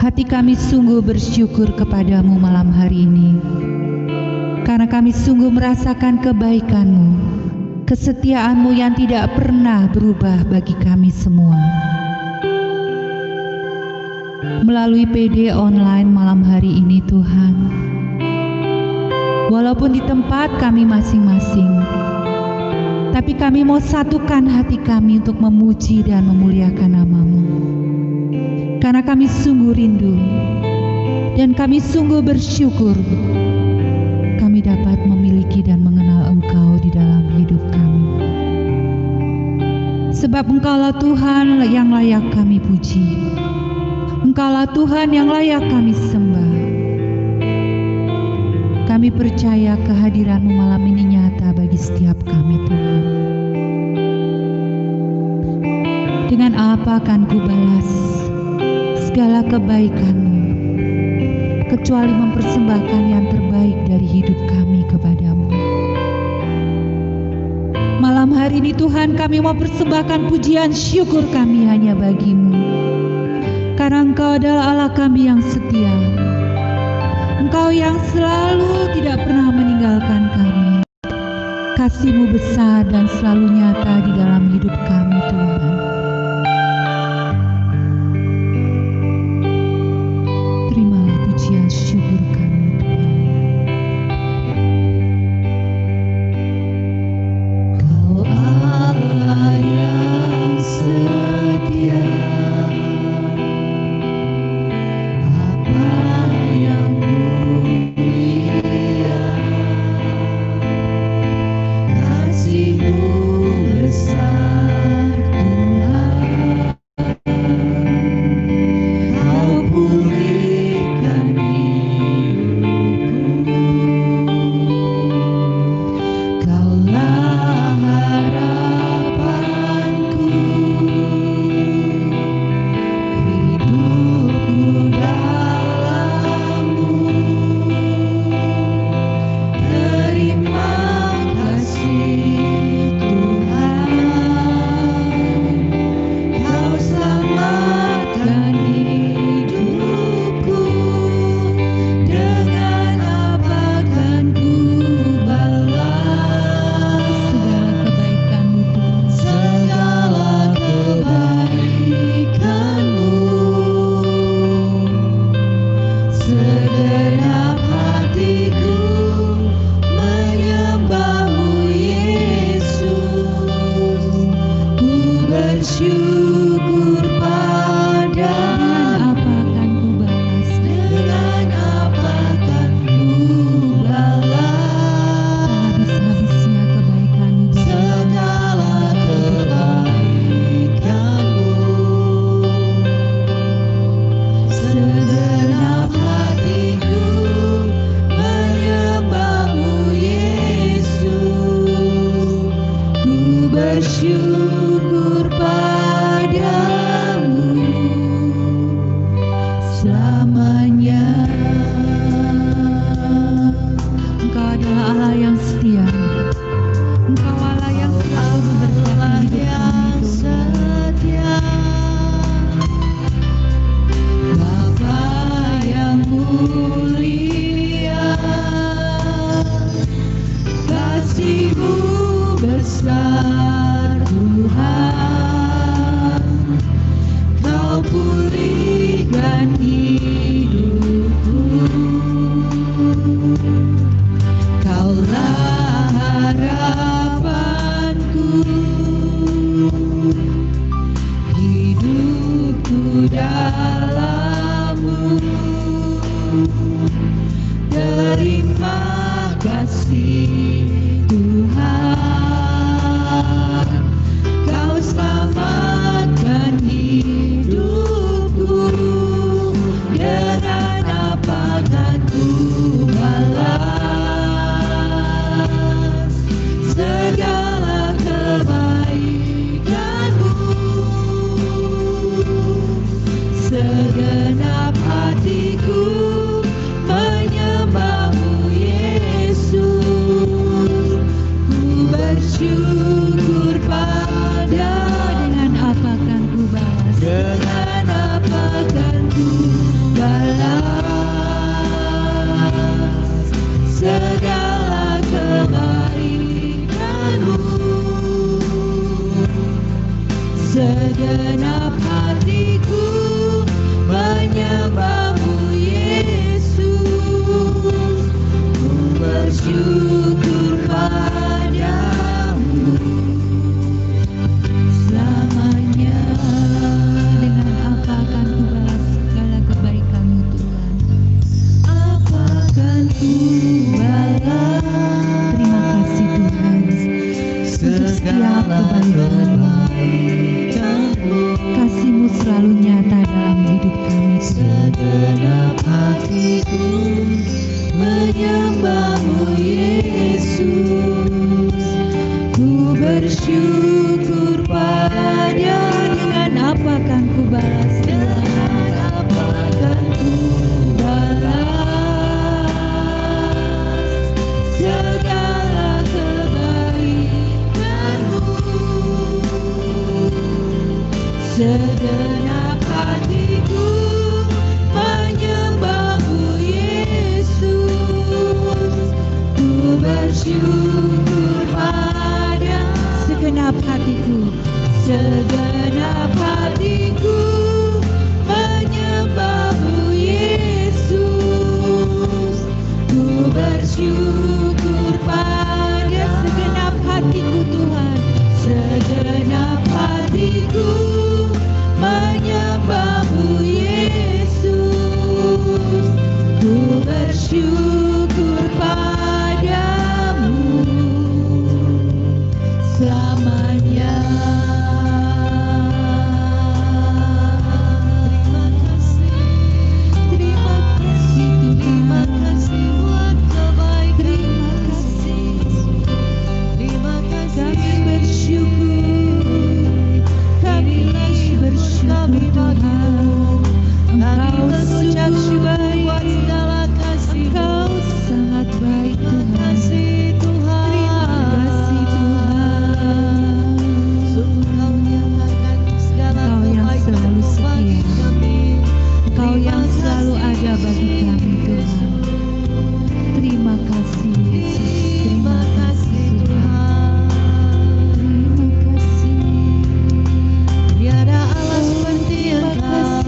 Hati kami sungguh bersyukur kepadamu malam hari ini, karena kami sungguh merasakan kebaikan-Mu, kesetiaan-Mu yang tidak pernah berubah bagi kami semua. Melalui PD online malam hari ini Tuhan, walaupun di tempat kami masing-masing, tapi kami mau satukan hati kami untuk memuji dan memuliakan nama-Mu. Karena kami sungguh rindu dan kami sungguh bersyukur kami dapat memiliki dan mengenal Engkau di dalam hidup kami. Sebab Engkaulah Tuhan yang layak kami puji. Engkaulah Tuhan yang layak kami sembah. Kami percaya kehadiran-Mu malam ini nyata bagi setiap kami Tuhan. Dengan apa akan ku balas segala kebaikan-Mu, kecuali mempersembahkan yang terbaik dari hidup kami kepadamu. Malam hari ini Tuhan, kami mau persembahkan pujian syukur kami hanya bagi-Mu, karena Engkau adalah Allah kami yang setia. Engkau yang selalu tidak pernah meninggalkan kami. Kasih-Mu besar dan selalu nyata di dalam hidup kami Tuhan. Syukur kami Tuhan. Kau Allah yang setia, Bapa yang mulia, kasih-Mu besar Tuhan. Kau pulihkan bersyukur padamu. Dengan apa akan ku balas habis-habisnya kebaikan-Mu, segala kebaikan-Mu. Segenap hatiku menyembah-Mu Yesus. Ku bersyukur padamu selamanya. Engkau adalah Allah yang setia. Engkau Allah yang selalu memberkati hidup setia. Bapa yang mulia, kasih-Mu besar Tuhan. Kau pulihkan hidupku. Kaulah harapanku. Hidupku dalam-Mu. Terima kasih Tuhan. Kau selamatkan hidupku. Dengan apa akan ku balas segala kebaikan-Mu. Segenap hatiku menyembah-Mu Yesus. Ku bersyukur pada. Dengan apa akan ku balas? Dengan apa balas segala kebaikan-Mu. Segenap hatiku menyembah-Mu Yesus, ku bersyukur padamu selamanya. Dengan apa akan ku balas segala kebaikan-Mu Tuhan? Apa akan ku balas? Terima kasih Tuhan untuk setiap kebaikan-Mu. Kasih-Mu selalu nyata dalam hidup kami. Segenap hatiku menyembah-Mu Yesus, ku bersyukur pada. Dengan apa akan ku balas? Dengan apa akan ku balas segala kebaikan-Mu. Segenap hatiku menyembah-Mu Yesus, ku bersyukur pada. Segenap hatiku, Segenap hatiku menyembah-Mu Yesus, ku bersyukur pada. segenap hatiku Tuhan. Segenap hatiku menyembah-Mu Yesus, ku bersyukur padamu selamanya. Terima kasih, terima kasih buat kebaikan. Terima kasih, kami bersyukur, kami bersyukur Tuhan. Kami mengucap syukur buat segala kasih. Engkau sangat baik Tuhan. Terima kasih Tuhan. Engkau nyatakan segala kebaikan bagi kami. Engkau yang selalu ada bagi kami Tuhan. Terima kasih Yesus. Terima kasih Tuhan. Terima kasih. Tiada Allah seperti Engkau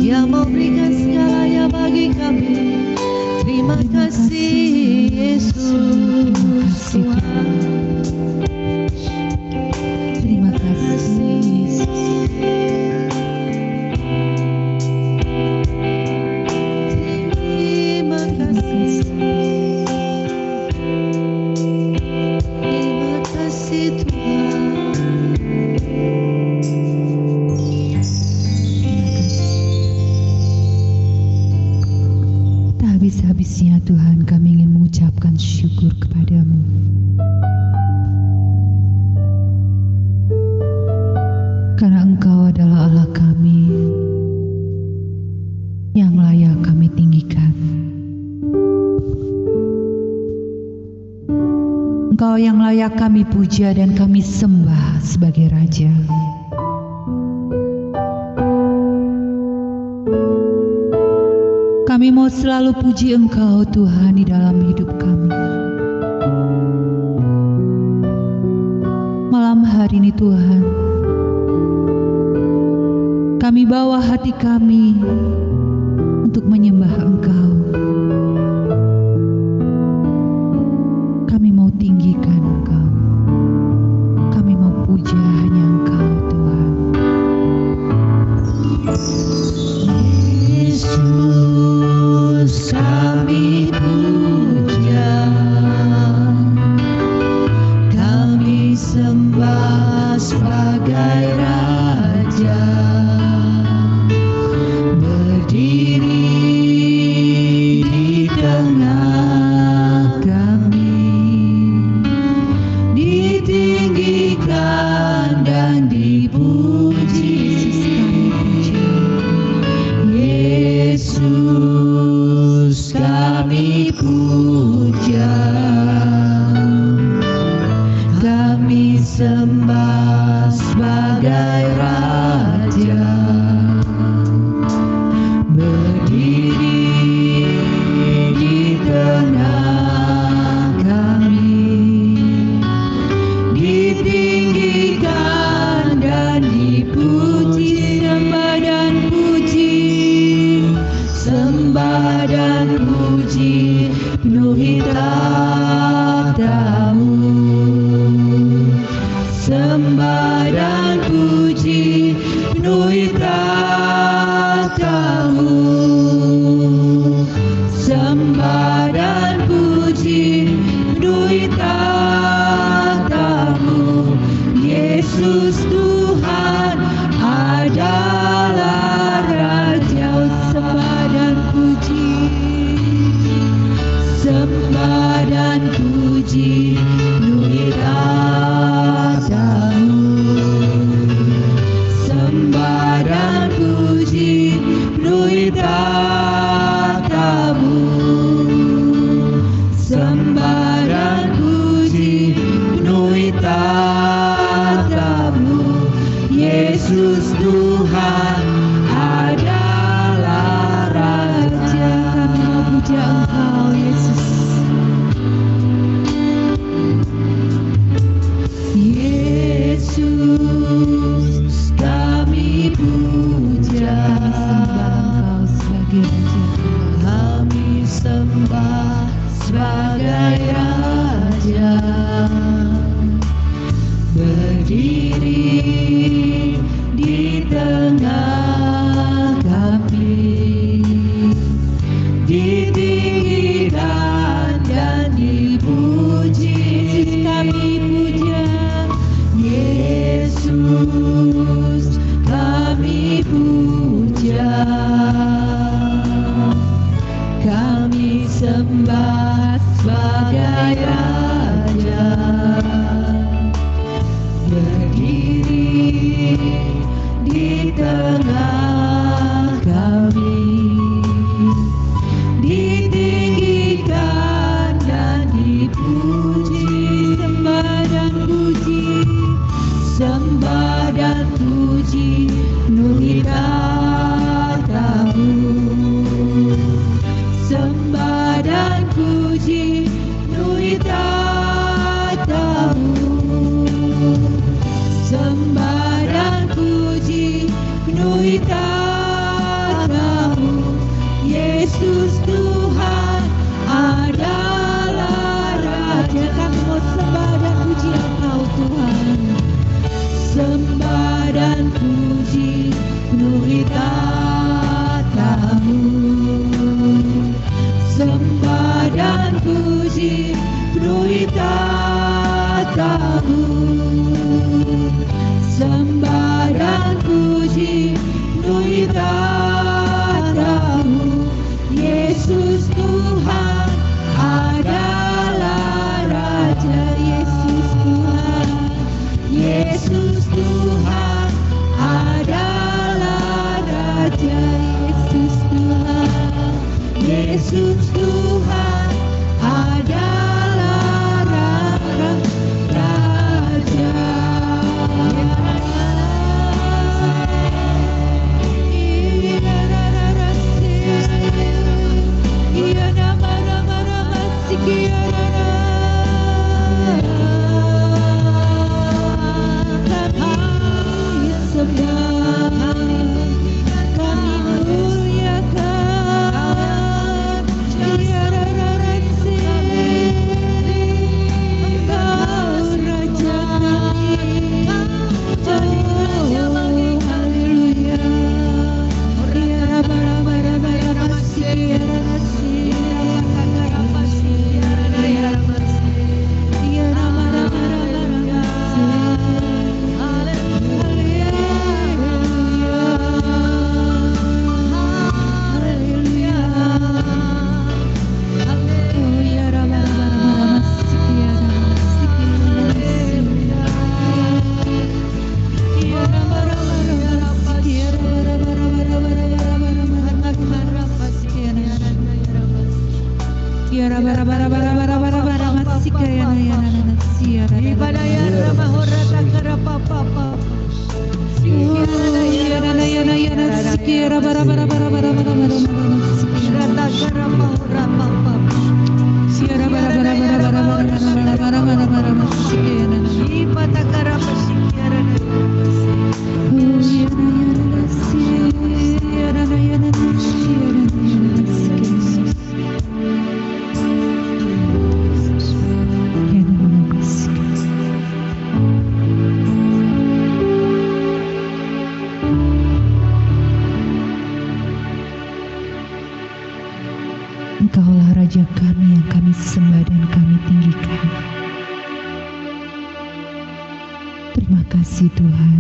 yang memberikan segalanya bagi kami. Terima kasih Yesus Tuhan. Terima kasih Yesus. Terima kasih. Terima kasih Tuhan. Tak habis-habisnya Tuhan kami ingin mengucapkan syukur kepadamu. Karena Engkau adalah Allah kami yang layak kami tinggikan. Engkau yang layak kami puja dan kami sembah sebagai Raja. Kami mau selalu puji Engkau Tuhan di dalam hidup kami. Malam hari ini Tuhan, kami bawa hati kami untuk menyembah Engkau. Kami mau tinggikan Engkau. Kami mau puja hanya Engkau Tuhan. Yesus kami puja, kami sembah sebagai Raja, berdiri di tengah kami, ditinggikan dan dipuji. Yesus Tuhan adalah Raja. Kami mau sembah dan puji Engkau Tuhan. Sembah dan puji penuhi tatamu. Sembah dan puji penuhi tatamu. Sembah dan puji penuhi tatamu. Yesus Tuhan adalah Raja. Yesus Tuhan, Yesus Tuhan adalah Raja. Yesus Tuhan, Yesus Tuhan adalah Raja. Engkaulah Raja kami yang kami sembah dan kami tinggikan. Terima kasih Tuhan.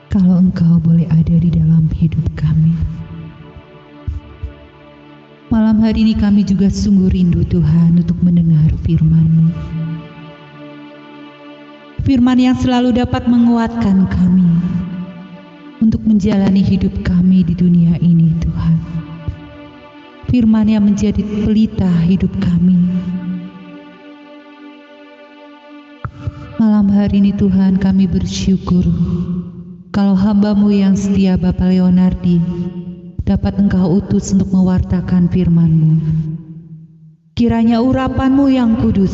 Kalau Engkau boleh ada di dalam hidup kami. Malam hari ini kami juga sungguh rindu Tuhan untuk mendengar firman-Mu. Firman yang selalu dapat menguatkan kami untuk menjalani hidup kami di dunia ini Tuhan. Firman yang menjadi pelita hidup kami. Malam hari ini Tuhan kami bersyukur kalau hamba-Mu yang setia Bapak Leonardi dapat Engkau utus untuk mewartakan firman-Mu. Kiranya urapan-Mu yang kudus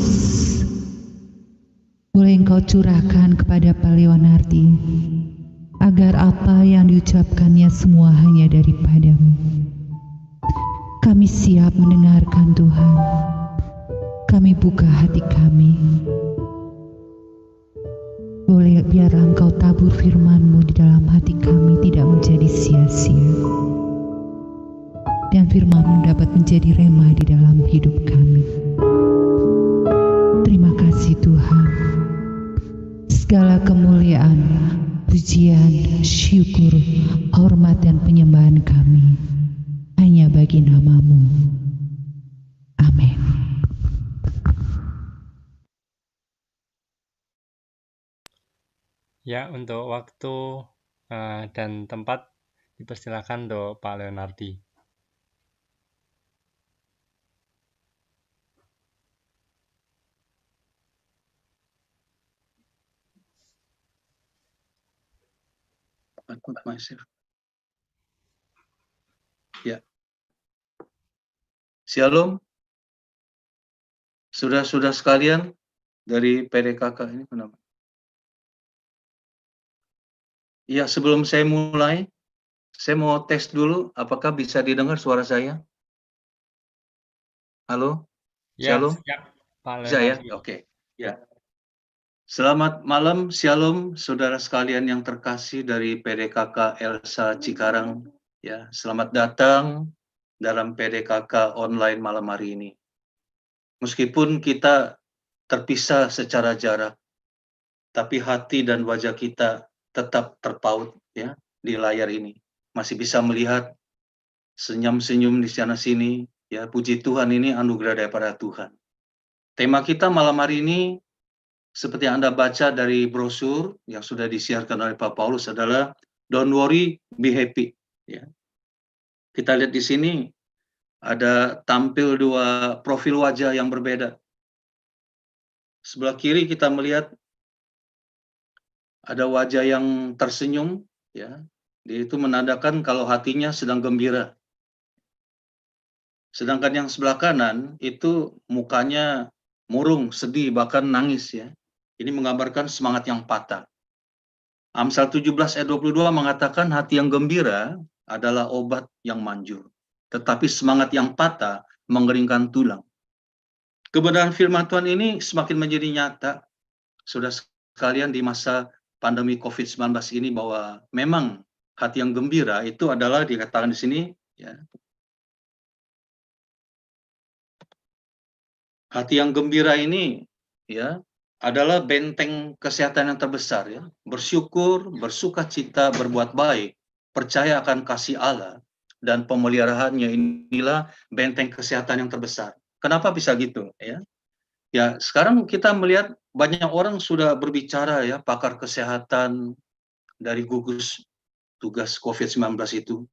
boleh Engkau curahkan kepada Pak Leonardi, agar apa yang diucapkannya semua hanya daripada-Mu. Kami siap mendengarkan Tuhan. Kami buka hati kami. Boleh biarlah Engkau tabur firman-Mu di dalam hati kami tidak menjadi sia-sia. Dan firman-Mu dapat menjadi rema di dalam hidup kami. Terima kasih Tuhan. Segala kemuliaan, pujian, syukur, hormat dan penyembahan kami hanya bagi nama-Mu. Amin. Ya, untuk waktu dan tempat dipersilakan untuk Pak Leonardi. Ya. Shalom, saudara-saudara sekalian dari PDKK ini kenapa? Ya, sebelum saya mulai, saya mau tes dulu apakah bisa didengar suara saya? Halo? Ya, Shalom? siap, Pak Bisa ya? Leonardo. Oke. Ya. Selamat malam, Shalom, saudara sekalian yang terkasih dari PDKK Elsa Cikarang. Ya, selamat datang dalam PDKK online malam hari ini. Meskipun kita terpisah secara jarak, tapi hati dan wajah kita tetap terpaut ya di layar ini. Masih bisa melihat senyum-senyum di sana-sini, ya puji Tuhan, ini anugerah daripada Tuhan. Tema kita malam hari ini, seperti yang Anda baca dari brosur yang sudah disiarkan oleh Pak Paulus, adalah Don't worry, be happy. Ya. Kita lihat di sini ada tampil dua profil wajah yang berbeda. Sebelah kiri kita melihat ada wajah yang tersenyum, ya, itu menandakan kalau hatinya sedang gembira. Sedangkan yang sebelah kanan itu mukanya murung, sedih, bahkan nangis ya. Ini menggambarkan semangat yang patah. Amsal 17 ayat 22 mengatakan hati yang gembira adalah obat yang manjur. Tetapi semangat yang patah mengeringkan tulang. Kebenaran firman Tuhan ini semakin menjadi nyata, sudah sekalian, di masa pandemi COVID-19 ini, bahwa memang hati yang gembira itu adalah dikatakan di sini, ya, hati yang gembira ini ya adalah benteng kesehatan yang terbesar ya. Bersyukur, bersukacita, berbuat baik, percaya akan kasih Allah dan pemeliharaannya, inilah benteng kesehatan yang terbesar. Kenapa bisa gitu ya? Ya, sekarang kita melihat banyak orang sudah berbicara ya, pakar kesehatan dari gugus tugas COVID-19 itu,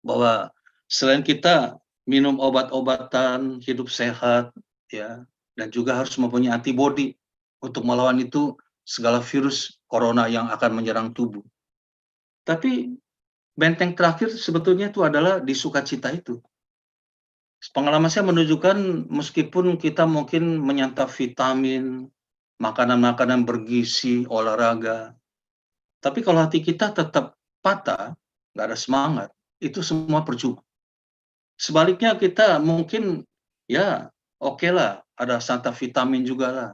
bahwa selain kita minum obat-obatan, hidup sehat, ya, dan juga harus mempunyai antibodi untuk melawan itu segala virus corona yang akan menyerang tubuh. Tapi benteng terakhir sebetulnya itu adalah di sukacita itu. Pengalaman saya menunjukkan meskipun kita mungkin menyantap vitamin, makanan-makanan bergizi, olahraga, tapi kalau hati kita tetap patah, nggak ada semangat, itu semua percuma. Sebaliknya kita mungkin ya oke lah, ada santap vitamin juga lah,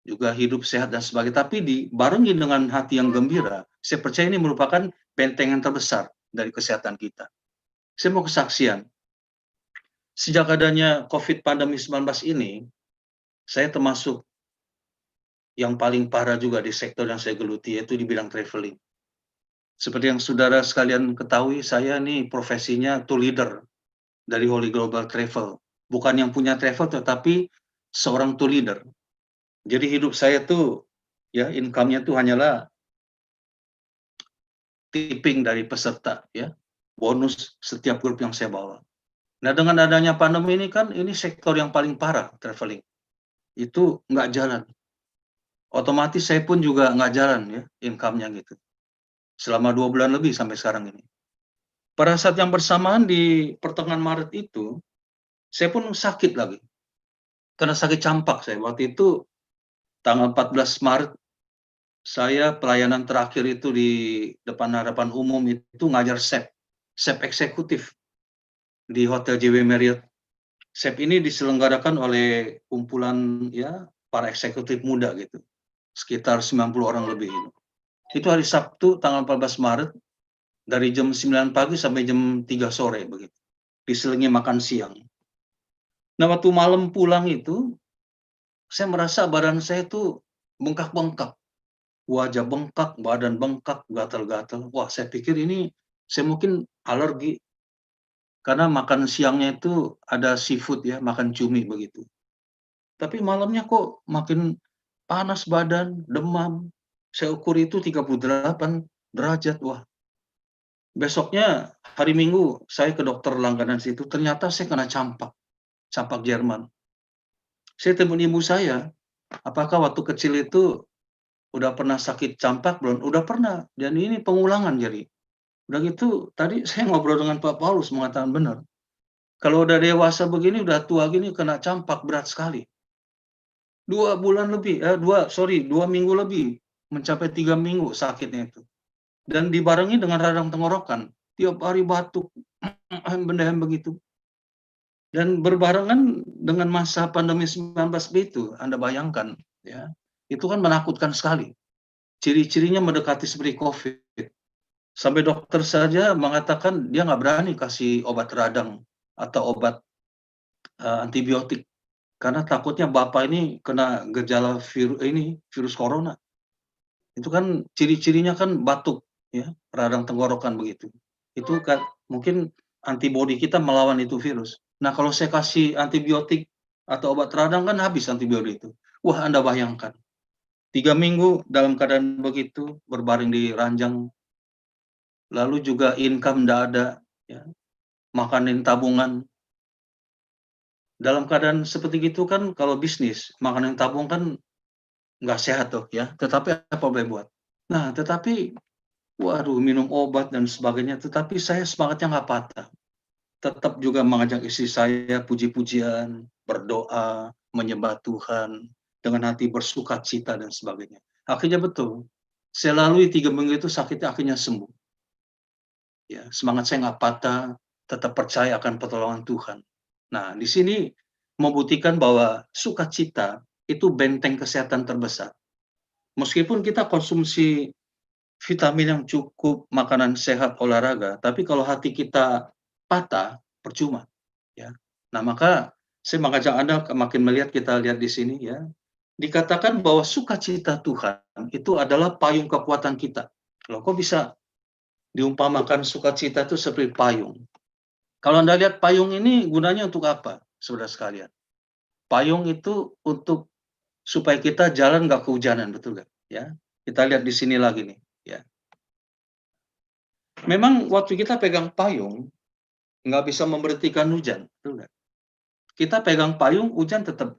juga hidup sehat dan sebagainya, tapi dibarengi dengan hati yang gembira, saya percaya ini merupakan benteng yang terbesar dari kesehatan kita. Saya mau kesaksian, sejak adanya COVID pandemi 19 ini, saya termasuk yang paling parah juga di sektor yang saya geluti, yaitu di bidang traveling. Seperti yang saudara sekalian ketahui, saya nih profesinya tour leader dari Holy Global Travel. Bukan yang punya travel, tetapi seorang tour leader. Jadi hidup saya tuh, ya, income-nya tuh hanyalah tipping dari peserta, ya, bonus setiap grup yang saya bawa. Nah, dengan adanya pandemi ini kan, ini sektor yang paling parah, traveling. Itu nggak jalan. Otomatis saya pun juga nggak jalan, ya, income-nya gitu. Selama 2 bulan lebih sampai sekarang ini. Pada saat yang bersamaan di pertengahan Maret itu, saya pun sakit lagi. Karena sakit campak saya. Waktu itu tanggal 14 Maret, saya pelayanan terakhir itu di depan hadapan umum itu ngajar SEP eksekutif di Hotel JW Marriott. SEP ini diselenggarakan oleh kumpulan ya para eksekutif muda gitu. Sekitar 90 orang lebih. Itu hari Sabtu tanggal 14 Maret dari jam 9 pagi sampai jam 3 sore begitu. Diselingi makan siang. Nah, waktu malam pulang itu, saya merasa badan saya tuh bengkak-bengkak. Wajah bengkak, badan bengkak, gatal-gatal. Wah, saya pikir ini saya mungkin alergi. Karena makan siangnya itu ada seafood ya, makan cumi begitu. Tapi malamnya kok makin panas badan, demam. Saya ukur itu 38 derajat. Wah, besoknya hari Minggu saya ke dokter langganan situ, ternyata saya kena campak Jerman. Saya telepon ibu saya, apakah waktu kecil itu udah pernah sakit campak belum? Udah pernah, dan ini pengulangan jadi. Udah gitu, tadi saya ngobrol dengan Pak Paulus, mengatakan benar. Kalau udah dewasa begini, udah tua gini, kena campak berat sekali. 2 minggu lebih, mencapai 3 minggu sakitnya itu. dan dibarengi dengan radang tenggorokan. Tiap hari batuk, benda yang begitu. Dan berbarengan dengan masa pandemi 19 itu, Anda bayangkan, ya, itu kan menakutkan sekali. Ciri-cirinya mendekati seperti COVID. Sampai dokter saja mengatakan dia nggak berani kasih obat radang atau obat antibiotik karena takutnya bapak ini kena gejala virus corona. Itu kan ciri-cirinya kan batuk, ya, radang tenggorokan begitu. Itu kan mungkin antibodi kita melawan itu virus. Nah, kalau saya kasih antibiotik atau obat radang kan habis antibiotik itu. Wah, Anda bayangkan. 3 minggu dalam keadaan begitu, berbaring di ranjang, lalu juga income nggak ada, ya, makanin tabungan. Dalam keadaan seperti itu kan kalau bisnis, makanan tabung kan nggak sehat tuh, ya. Tetapi apa boleh buat? Nah, tetapi waduh, minum obat dan sebagainya, tetapi saya semangatnya nggak patah. Tetap juga mengajak istri saya puji-pujian, berdoa, menyembah Tuhan, dengan hati bersukacita dan sebagainya. Akhirnya betul, saya lalui 3 minggu itu sakitnya akhirnya sembuh. Ya, semangat saya nggak patah, tetap percaya akan pertolongan Tuhan. Nah, di sini membuktikan bahwa sukacita itu benteng kesehatan terbesar. Meskipun kita konsumsi vitamin yang cukup, makanan sehat, olahraga, tapi kalau hati kita patah, percuma, ya. Nah, maka saya mengajak Anda makin melihat, kita lihat di sini, ya. Dikatakan bahwa sukacita Tuhan itu adalah payung kekuatan kita. Loh, kok bisa diumpamakan sukacita itu seperti payung? Kalau Anda lihat payung ini gunanya untuk apa, saudara sekalian? Payung itu untuk supaya kita jalan nggak kehujanan, betul nggak? Ya, kita lihat di sini lagi nih, ya. Memang waktu kita pegang payung, nggak bisa memberhentikan hujan, betul nggak? Kita pegang payung, hujan tetap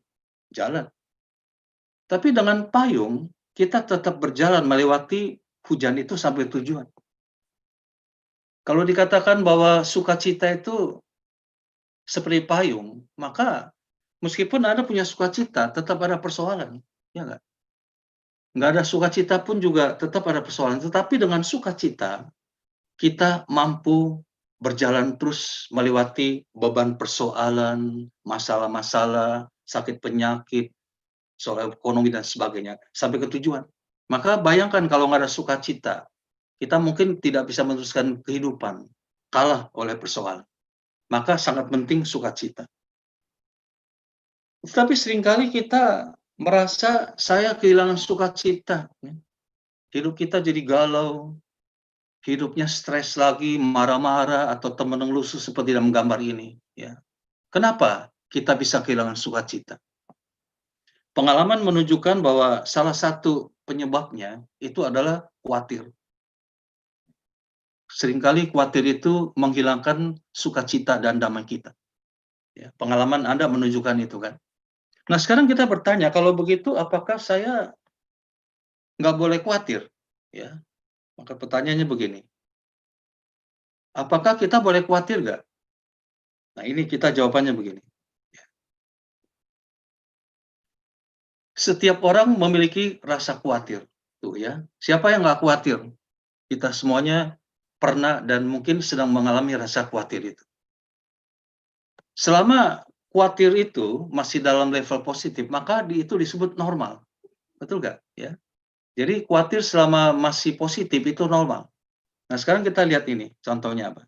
jalan. Tapi dengan payung, kita tetap berjalan melewati hujan itu sampai tujuan. Kalau dikatakan bahwa sukacita itu seperti payung, maka meskipun Anda punya sukacita, tetap ada persoalan, ya nggak? Nggak ada sukacita pun juga tetap ada persoalan. Tetapi dengan sukacita, kita mampu berjalan terus melewati beban persoalan, masalah-masalah, sakit penyakit, soal ekonomi dan sebagainya, sampai ke tujuan. Maka bayangkan kalau nggak ada sukacita, kita mungkin tidak bisa meneruskan kehidupan, kalah oleh persoalan. Maka sangat penting sukacita. Tapi seringkali kita merasa saya kehilangan sukacita. Hidup kita jadi galau, hidupnya stres lagi, marah-marah, atau teman ngelusuh seperti dalam gambar ini. Ya. Kenapa kita bisa kehilangan sukacita? Pengalaman menunjukkan bahwa salah satu penyebabnya itu adalah khawatir. Seringkali khawatir itu menghilangkan sukacita dan damai kita. Ya, pengalaman Anda menunjukkan itu kan. Nah, sekarang kita bertanya, kalau begitu apakah saya nggak boleh khawatir? Ya, maka pertanyaannya begini. Apakah kita boleh khawatir nggak? Nah, ini kita jawabannya begini. Setiap orang memiliki rasa khawatir. Tuh ya. Siapa yang nggak khawatir? Kita semuanya pernah dan mungkin sedang mengalami rasa khawatir itu. Selama khawatir itu masih dalam level positif, maka itu disebut normal. Betul nggak? Ya. Jadi khawatir selama masih positif itu normal. Nah, sekarang kita lihat ini, contohnya apa?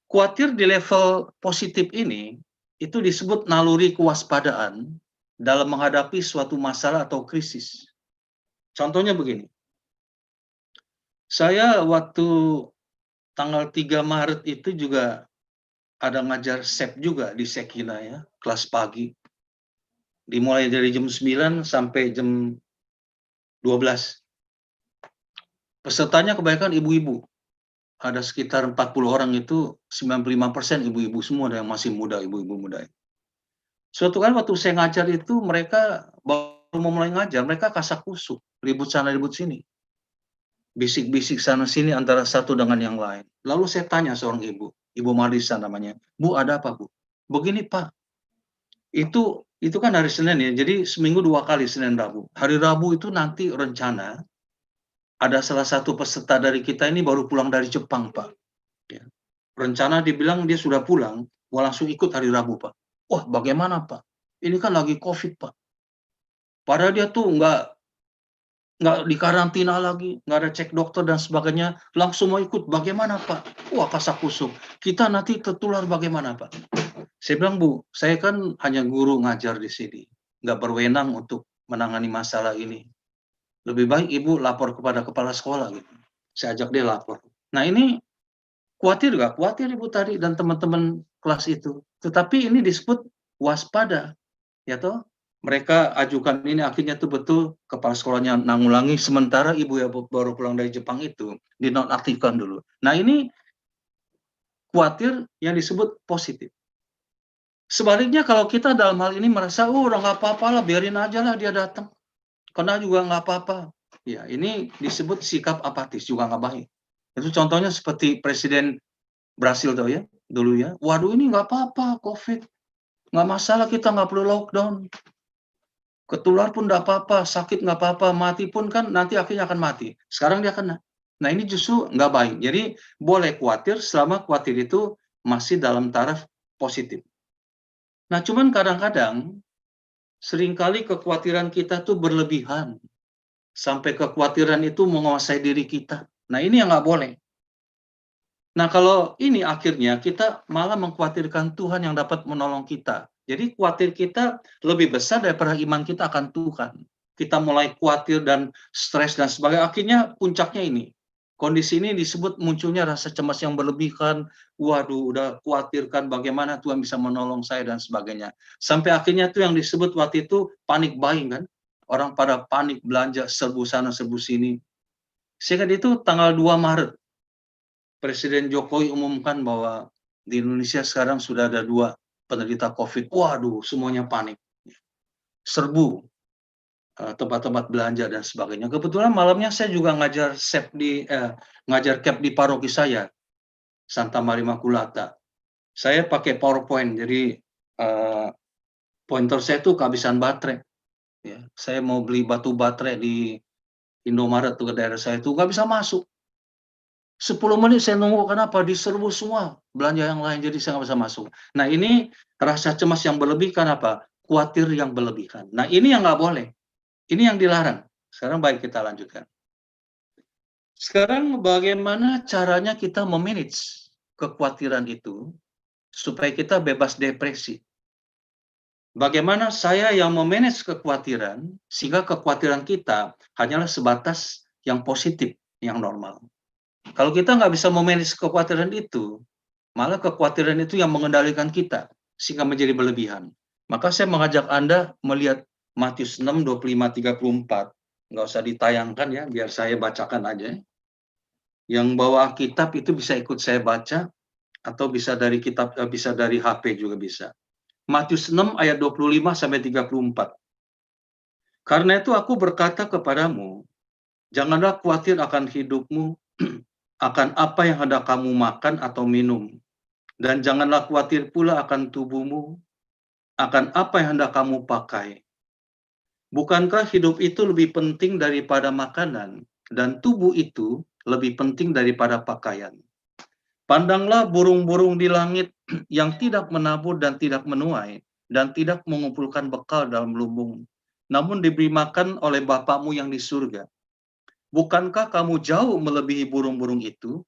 Khawatir di level positif ini, itu disebut naluri kewaspadaan dalam menghadapi suatu masalah atau krisis. Contohnya begini. Saya waktu tanggal 3 Maret itu juga ada ngajar SEP juga di Sekina ya, kelas pagi. Dimulai dari jam 9 sampai jam 12. Pesertanya kebanyakan ibu-ibu. Ada sekitar 40 orang itu, 95% ibu-ibu semua, ada yang masih muda, ibu-ibu muda. Suatu kali waktu saya ngajar itu, mereka baru memulai ngajar, mereka kasak-kusuk, ribut sana ribut sini. Bisik-bisik sana-sini antara satu dengan yang lain. Lalu saya tanya seorang ibu, Ibu Marisa namanya, Bu, ada apa, Bu? Begini, Pak, itu kan hari Senin ya, jadi seminggu 2 kali, Senin Rabu. Hari Rabu itu nanti rencana ada salah satu peserta dari kita ini baru pulang dari Jepang, Pak. Ya. Rencana dibilang dia sudah pulang, mau langsung ikut hari Rabu, Pak. Wah, bagaimana, Pak? Ini kan lagi COVID, Pak. Padahal dia tuh nggak dikarantina lagi, nggak ada cek dokter dan sebagainya, langsung mau ikut. Bagaimana, Pak? Wah, kasak-kusuk. Kita nanti tertular bagaimana, Pak? Saya bilang, Bu, saya kan hanya guru ngajar di sini, nggak berwenang untuk menangani masalah ini. Lebih baik Ibu lapor kepada kepala sekolah gitu. Saya ajak dia lapor. Nah ini khawatir nggak? Khawatir Ibu tadi dan teman-teman kelas itu. Tetapi ini disebut waspada, ya toh? Mereka ajukan ini akhirnya tuh betul kepala sekolahnya nanggulangi, sementara Ibu ya baru pulang dari Jepang itu dinonaktifkan dulu. Nah ini khawatir yang disebut positif. Sebaliknya kalau kita dalam hal ini merasa, oh udah nggak apa-apa lah, biarin aja lah dia datang. Kena juga nggak apa-apa. Ya, ini disebut sikap apatis, juga nggak baik. Itu contohnya seperti Presiden Brasil tuh ya, dulu ya. Waduh ini nggak apa-apa, COVID. Nggak masalah, kita nggak perlu lockdown. Ketular pun nggak apa-apa, sakit nggak apa-apa, mati pun kan nanti akhirnya akan mati. Sekarang dia kena. Nah ini justru nggak baik. Jadi boleh khawatir selama khawatir itu masih dalam taraf positif. Nah cuman kadang-kadang seringkali kekhawatiran kita tuh berlebihan. Sampai kekhawatiran itu menguasai diri kita. Nah ini yang nggak boleh. Nah kalau ini akhirnya kita malah mengkhawatirkan Tuhan yang dapat menolong kita. Jadi khawatir kita lebih besar daripada iman kita akan Tuhan. Kita mulai khawatir dan stres dan sebagainya. Akhirnya puncaknya ini. Kondisi ini disebut munculnya rasa cemas yang berlebihan. Waduh, udah khawatirkan bagaimana Tuhan bisa menolong saya dan sebagainya. Sampai akhirnya itu yang disebut waktu itu panic buying kan. Orang pada panik belanja serbu sana serbu sini. Sehingga itu tanggal 2 Maret, Presiden Jokowi umumkan bahwa di Indonesia sekarang sudah ada 2 penderita COVID. Waduh, semuanya panik. Serbu tempat-tempat belanja dan sebagainya. Kebetulan malamnya saya juga ngajar CAP di paroki saya, Santa Maria Immaculata. Saya pakai PowerPoint, jadi pointer saya tuh kehabisan baterai. Ya, saya mau beli batu baterai di Indomaret tuh ke daerah saya itu nggak bisa masuk. 10 menit saya nunggu, kenapa? Diserbu semua belanja yang lain, jadi saya nggak bisa masuk. Nah ini rasa cemas yang berlebih, kenapa? Khawatir yang berlebihan. Nah ini yang nggak boleh. Ini yang dilarang. Sekarang baik kita lanjutkan. Sekarang bagaimana caranya kita memanage kekhawatiran itu supaya kita bebas depresi? Bagaimana saya yang memanage kekhawatiran sehingga kekhawatiran kita hanyalah sebatas yang positif, yang normal. Kalau kita nggak bisa memanage kekhawatiran itu, malah kekhawatiran itu yang mengendalikan kita sehingga menjadi berlebihan. Maka saya mengajak Anda melihat Matius 6, 25, 34. Nggak usah ditayangkan ya, biar saya bacakan aja. Yang bawa kitab itu bisa ikut saya baca, atau bisa dari kitab, bisa dari HP juga bisa. Matius 6 ayat 25 sampai 34. Karena itu aku berkata kepadamu, janganlah khawatir akan hidupmu, akan apa yang hendak kamu makan atau minum. Dan janganlah khawatir pula akan tubuhmu, akan apa yang hendak kamu pakai. Bukankah hidup itu lebih penting daripada makanan, dan tubuh itu lebih penting daripada pakaian? Pandanglah burung-burung di langit yang tidak menabur dan tidak menuai, dan tidak mengumpulkan bekal dalam lumbung, namun diberi makan oleh Bapakmu yang di surga. Bukankah kamu jauh melebihi burung-burung itu?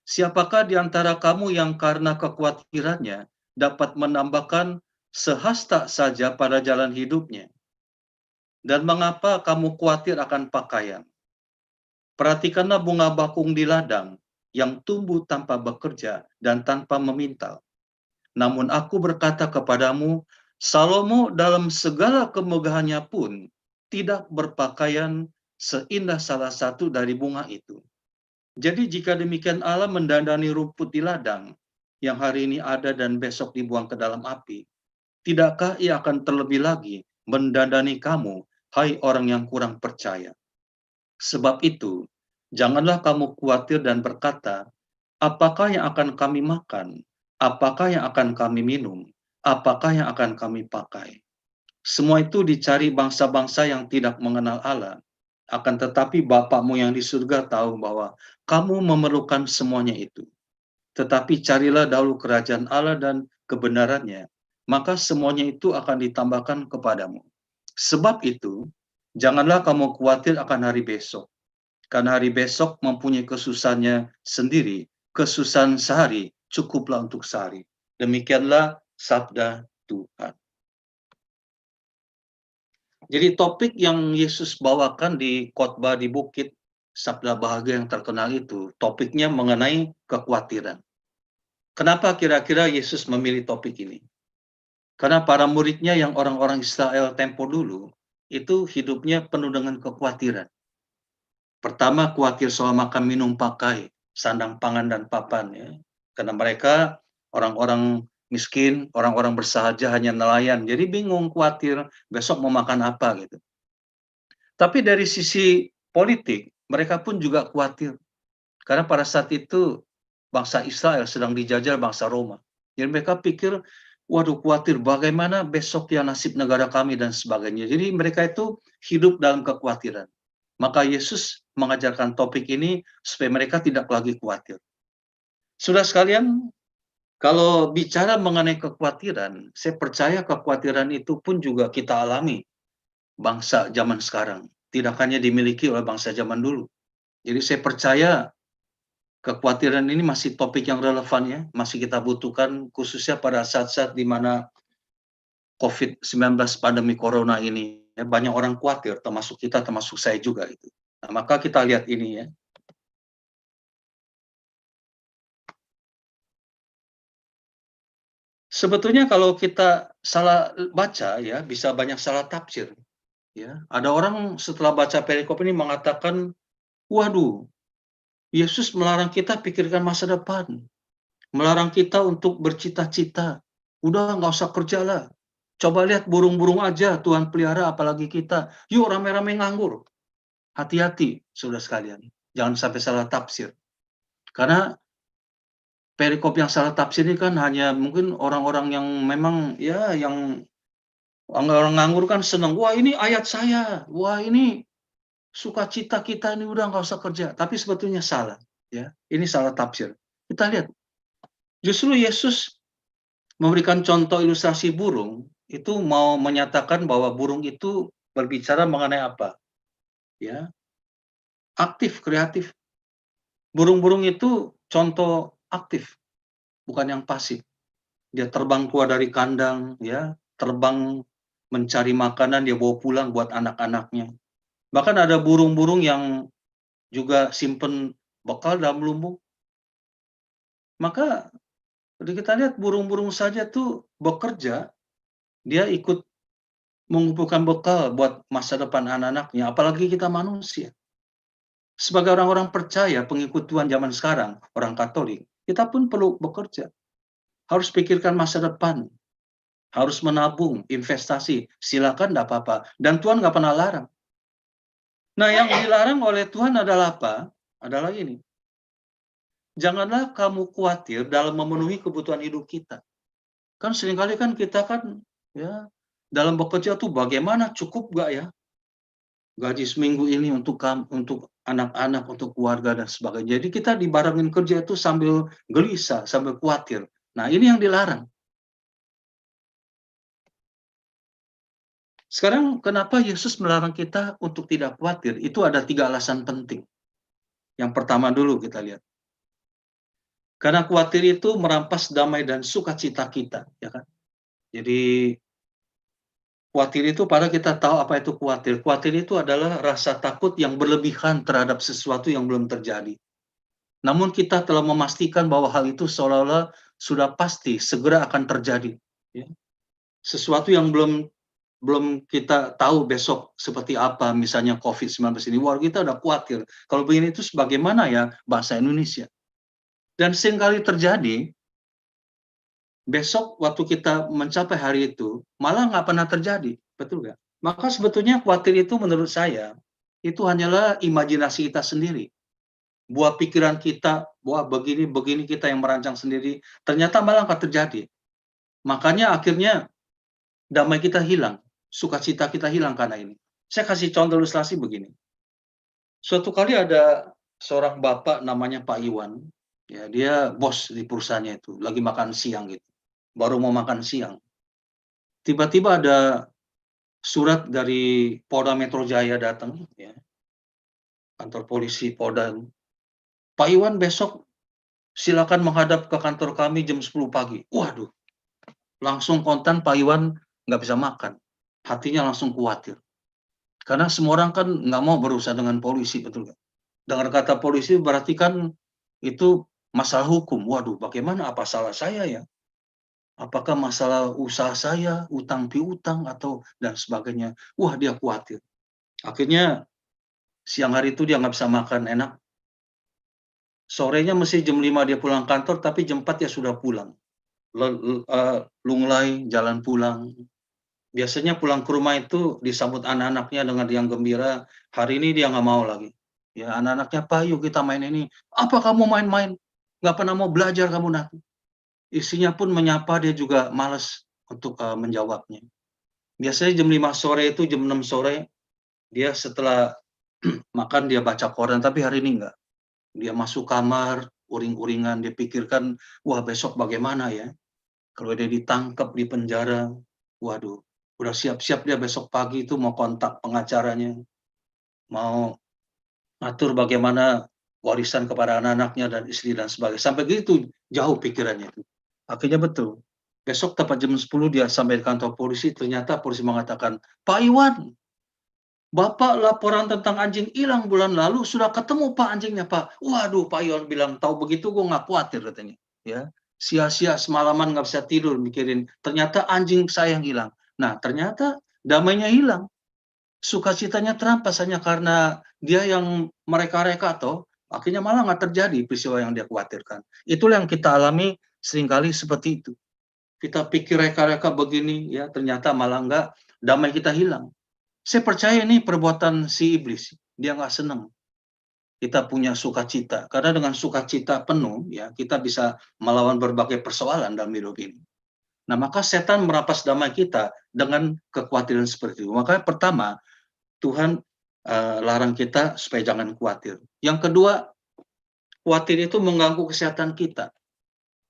Siapakah di antara kamu yang karena kekhawatirannya dapat menambahkan sehasta saja pada jalan hidupnya? Dan mengapa kamu khawatir akan pakaian? Perhatikanlah bunga bakung di ladang yang tumbuh tanpa bekerja dan tanpa memintal. Namun aku berkata kepadamu, Salomo dalam segala kemegahannya pun tidak berpakaian seindah salah satu dari bunga itu. Jadi jika demikian Allah mendandani rumput di ladang yang hari ini ada dan besok dibuang ke dalam api, tidakkah ia akan terlebih lagi mendandani kamu, hai orang yang kurang percaya? Sebab itu, janganlah kamu khawatir dan berkata, apakah yang akan kami makan? Apakah yang akan kami minum? Apakah yang akan kami pakai? Semua itu dicari bangsa-bangsa yang tidak mengenal Allah. Akan tetapi Bapakmu yang di surga tahu bahwa kamu memerlukan semuanya itu. Tetapi carilah dahulu kerajaan Allah dan kebenarannya, maka semuanya itu akan ditambahkan kepadamu. Sebab itu, janganlah kamu khawatir akan hari besok, karena hari besok mempunyai kesusahannya sendiri. Kesusahan sehari cukuplah untuk sehari. Demikianlah sabda Tuhan. Jadi topik yang Yesus bawakan di khotbah di bukit, sabda bahagia yang terkenal itu, topiknya mengenai kekhawatiran. Kenapa kira-kira Yesus memilih topik ini? Karena para muridnya yang orang-orang Israel tempo dulu, itu hidupnya penuh dengan kekhawatiran. Pertama, khawatir soal makan, minum, pakai, sandang, pangan, dan papan. Ya. Karena mereka orang-orang miskin, orang-orang bersahaja, hanya nelayan. Jadi bingung, khawatir besok mau makan apa gitu. Tapi dari sisi politik, mereka pun juga khawatir. Karena pada saat itu bangsa Israel sedang dijajah bangsa Roma. Jadi mereka pikir, waduh khawatir bagaimana besok ya nasib negara kami dan sebagainya. Jadi mereka itu hidup dalam kekhawatiran. Maka Yesus mengajarkan topik ini supaya mereka tidak lagi khawatir. Sudah sekalian, kalau bicara mengenai kekhawatiran, saya percaya kekhawatiran itu pun juga kita alami bangsa zaman sekarang. Tidak hanya dimiliki oleh bangsa zaman dulu. Jadi saya percaya kekhawatiran ini masih topik yang relevan ya, masih kita butuhkan khususnya pada saat-saat di mana COVID-19 pandemi corona ini. Ya, banyak orang khawatir, termasuk kita, termasuk saya juga itu. Nah, maka kita lihat ini ya. Sebetulnya kalau kita salah baca ya, bisa banyak salah tafsir. Ya, ada orang setelah baca perikop ini mengatakan, waduh, Yesus melarang kita pikirkan masa depan, melarang kita untuk bercita-cita. Udah nggak usah kerja lah. Coba lihat burung-burung aja Tuhan pelihara, apalagi kita. Yuk rame-rame nganggur. Hati-hati, saudara sekalian. Jangan sampai salah tafsir. Karena perikop yang salah tafsir ini kan hanya mungkin orang-orang yang memang ya yang orang nganggur kan senang. Wah ini ayat saya. Wah ini sukacita kita ini udah nggak usah kerja. Tapi sebetulnya salah. Ya, ini salah tafsir. Kita lihat. Justru Yesus memberikan contoh ilustrasi burung itu mau menyatakan bahwa burung itu berbicara mengenai apa? Ya, aktif, kreatif. Burung-burung itu contoh aktif, bukan yang pasif. Dia terbang keluar dari kandang, ya, terbang mencari makanan, dia bawa pulang buat anak-anaknya. Bahkan ada burung-burung yang juga simpen bekal dalam lumbung. Maka kita lihat burung-burung saja tuh bekerja, dia ikut mengumpulkan bekal buat masa depan anak-anaknya, apalagi kita manusia. Sebagai orang-orang percaya, pengikut Tuhan zaman sekarang, orang Katolik, kita pun perlu bekerja. Harus pikirkan masa depan, harus menabung, investasi, silakan enggak apa-apa. Dan Tuhan nggak pernah larang. Nah, yang dilarang oleh Tuhan adalah apa? Adalah ini. Janganlah kamu khawatir dalam memenuhi kebutuhan hidup kita. Kan seringkali kan kita kan ya dalam bekerja tuh bagaimana, cukup nggak ya gaji seminggu ini untuk anak-anak, untuk keluarga dan sebagainya. Jadi kita dibarengin kerja itu sambil gelisah, sambil khawatir. Nah, ini yang dilarang. Sekarang kenapa Yesus melarang kita untuk tidak khawatir? Itu ada 3 alasan penting. Yang pertama dulu kita lihat. Karena khawatir itu merampas damai dan sukacita kita, ya kan? Jadi khawatir itu padahal kita tahu apa itu khawatir. Khawatir itu adalah rasa takut yang berlebihan terhadap sesuatu yang belum terjadi. Namun kita telah memastikan bahwa hal itu seolah-olah sudah pasti segera akan terjadi. Ya. Sesuatu yang belum kita tahu besok seperti apa, misalnya COVID-19 ini. Wah, kita udah khawatir. Kalau begini itu sebagaimana ya bahasa Indonesia. Dan seringkali terjadi, besok waktu kita mencapai hari itu, malah nggak pernah terjadi. Betul nggak? Maka sebetulnya khawatir itu menurut saya, itu hanyalah imajinasi kita sendiri. Buah pikiran kita, wah begini kita yang merancang sendiri, ternyata malah nggak terjadi. Makanya akhirnya damai kita hilang, sukacita kita hilang karena ini. Saya kasih contoh ilustrasi begini. Suatu kali ada seorang bapak namanya Pak Iwan, ya dia bos di perusahaannya itu, lagi makan siang gitu, baru mau makan siang. Tiba-tiba ada surat dari Polda Metro Jaya datang, ya, kantor polisi Polda. Pak Iwan besok silakan menghadap ke kantor kami jam 10 pagi. Waduh, langsung kontan Pak Iwan nggak bisa makan. Hatinya langsung khawatir. Karena semua orang kan nggak mau berurusan dengan polisi, betul nggak? Dengar kata polisi berarti kan itu masalah hukum. Waduh, bagaimana? Apa salah saya ya? Apakah masalah usaha saya, utang piutang atau dan sebagainya? Wah, dia khawatir. Akhirnya siang hari itu dia nggak bisa makan enak. Sorenya mesti jam 5 dia pulang kantor, tapi jam 4 dia sudah pulang. Lunglai, jalan pulang. Biasanya pulang ke rumah itu disambut anak-anaknya dengan riang gembira. Hari ini dia nggak mau lagi. Ya, anak-anaknya, "Pak, yuk kita main ini." "Apa kamu main-main? Nggak pernah mau belajar kamu nanti." Istrinya pun menyapa, dia juga malas untuk menjawabnya. Biasanya jam 5 sore itu, jam 6 sore, dia setelah makan dia baca koran, tapi hari ini enggak. Dia masuk kamar, uring-uringan, dia pikirkan, wah besok bagaimana ya? Kalau dia ditangkap di penjara, waduh, udah siap-siap dia besok pagi itu mau kontak pengacaranya, mau atur bagaimana warisan kepada anak-anaknya dan istri dan sebagainya. Sampai gitu jauh pikirannya itu. Akhirnya betul. Besok tepat jam 10 dia sampai di kantor polisi, ternyata polisi mengatakan, "Pak Iwan, Bapak laporan tentang anjing hilang bulan lalu, sudah ketemu Pak anjingnya Pak." Waduh, Pak Iwan bilang, "Tahu begitu gue nggak khawatir," katanya. Ya, sia-sia semalaman nggak bisa tidur mikirin, ternyata anjing saya yang hilang. Nah, ternyata damainya hilang, sukacitanya terampas hanya karena dia yang mereka-reka toh, akhirnya malah nggak terjadi peristiwa yang dia khawatirkan. Itulah yang kita alami seringkali seperti itu. Kita pikir reka-reka begini, ya ternyata malah nggak, damai kita hilang. Saya percaya ini perbuatan si iblis. Dia nggak senang kita punya sukacita. Karena dengan sukacita penuh, ya kita bisa melawan berbagai persoalan dalam hidup ini. Nah, maka setan merampas damai kita dengan kekhawatiran seperti itu. Maka pertama, Tuhan larang kita supaya jangan khawatir. Yang kedua, khawatir itu mengganggu kesehatan kita.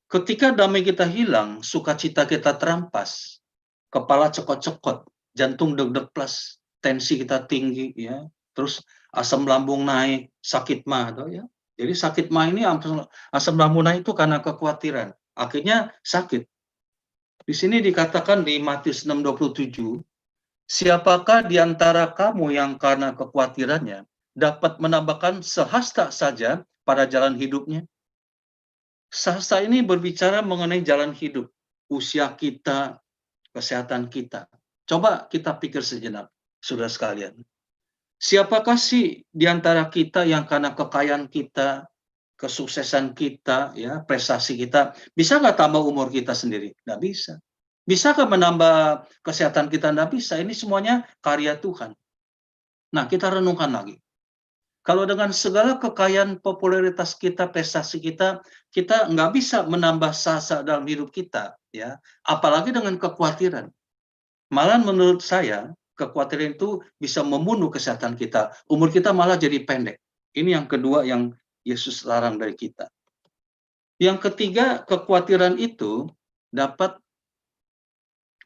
Ketika damai kita hilang, sukacita kita terampas, kepala cekot-cekot, jantung deg-deg plus, tensi kita tinggi, ya, terus asam lambung naik, sakit mah, ya. Jadi sakit mah ini asam lambung naik itu karena kekhawatiran, akhirnya sakit. Di sini dikatakan di Matius 6:27, siapakah di antara kamu yang karena kekhawatirannya dapat menambahkan sehasta saja pada jalan hidupnya? Sehasta ini berbicara mengenai jalan hidup, usia kita, kesehatan kita. Coba kita pikir sejenak, saudara sekalian. Siapakah sih di antara kita yang karena kekayaan kita, kesuksesan kita, ya, prestasi kita, bisa nggak tambah umur kita sendiri? Nggak bisa. Bisakah menambah kesehatan kita? Nggak bisa. Ini semuanya karya Tuhan. Nah, kita renungkan lagi. Kalau dengan segala kekayaan popularitas kita, prestasi kita, kita nggak bisa menambah sasa dalam hidup kita, ya. Apalagi dengan kekhawatiran. Malah menurut saya, kekhawatiran itu bisa membunuh kesehatan kita. Umur kita malah jadi pendek. Ini yang kedua yang Yesus larang dari kita. Yang ketiga, kekhawatiran itu dapat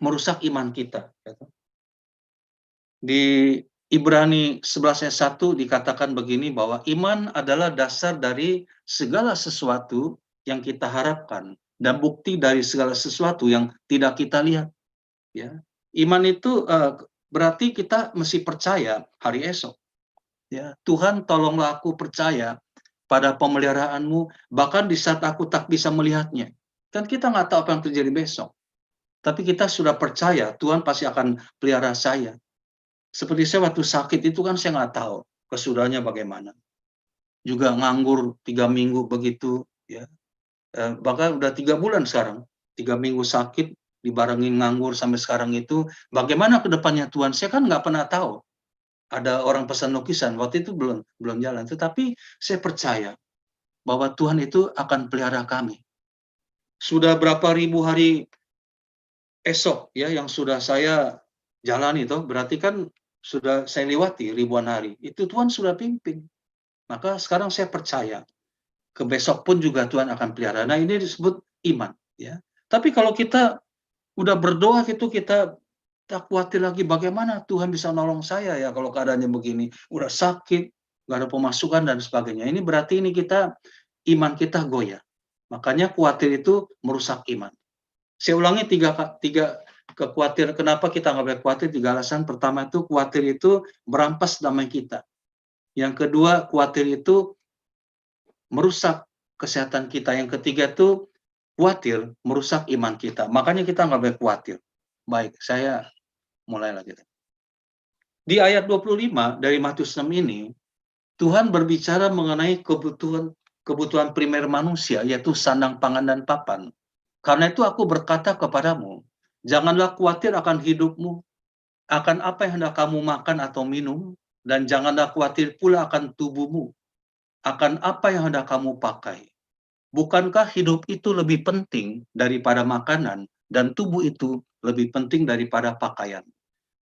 merusak iman kita. Di Ibrani 11 ayat 1 dikatakan begini, bahwa iman adalah dasar dari segala sesuatu yang kita harapkan dan bukti dari segala sesuatu yang tidak kita lihat. Ya, iman itu berarti kita mesti percaya hari esok. Ya, Tuhan tolonglah aku percaya pada pemeliharaanmu, bahkan di saat aku tak bisa melihatnya. Kan kita nggak tahu apa yang terjadi besok. Tapi kita sudah percaya Tuhan pasti akan pelihara saya. Seperti saya waktu sakit itu kan saya nggak tahu kesudahannya bagaimana. Juga nganggur 3 minggu begitu, ya. Bahkan udah 3 bulan sekarang. 3 minggu sakit, dibarengin nganggur sampai sekarang itu. Bagaimana ke depannya Tuhan? Saya kan nggak pernah tahu. Ada orang pesan lukisan, waktu itu belum jalan. Tetapi saya percaya bahwa Tuhan itu akan pelihara kami. Sudah berapa ribu hari esok, ya, yang sudah saya jalani, berarti kan sudah saya lewati ribuan hari. Itu Tuhan sudah pimpin. Maka sekarang saya percaya, ke besok pun juga Tuhan akan pelihara. Nah, ini disebut iman, ya. Tapi kalau kita udah berdoa gitu, kita tak khawatir lagi bagaimana Tuhan bisa nolong saya ya kalau keadaannya begini, udah sakit, nggak ada pemasukan dan sebagainya. Ini berarti ini iman kita goyah. Makanya khawatir itu merusak iman. Saya ulangi tiga kekhawatiran. Kenapa kita nggak boleh khawatir? 3 alasan. Pertama itu khawatir itu merampas damai kita. Yang kedua, khawatir itu merusak kesehatan kita. Yang ketiga itu khawatir merusak iman kita. Makanya kita nggak boleh khawatir. Baik, saya mulai lagi. Di ayat 25 dari Matius 6 ini, Tuhan berbicara mengenai kebutuhan primer manusia, yaitu sandang, pangan, dan papan. Karena itu aku berkata kepadamu, janganlah khawatir akan hidupmu, akan apa yang hendak kamu makan atau minum, dan janganlah khawatir pula akan tubuhmu, akan apa yang hendak kamu pakai. Bukankah hidup itu lebih penting daripada makanan, dan tubuh itu lebih penting daripada pakaian?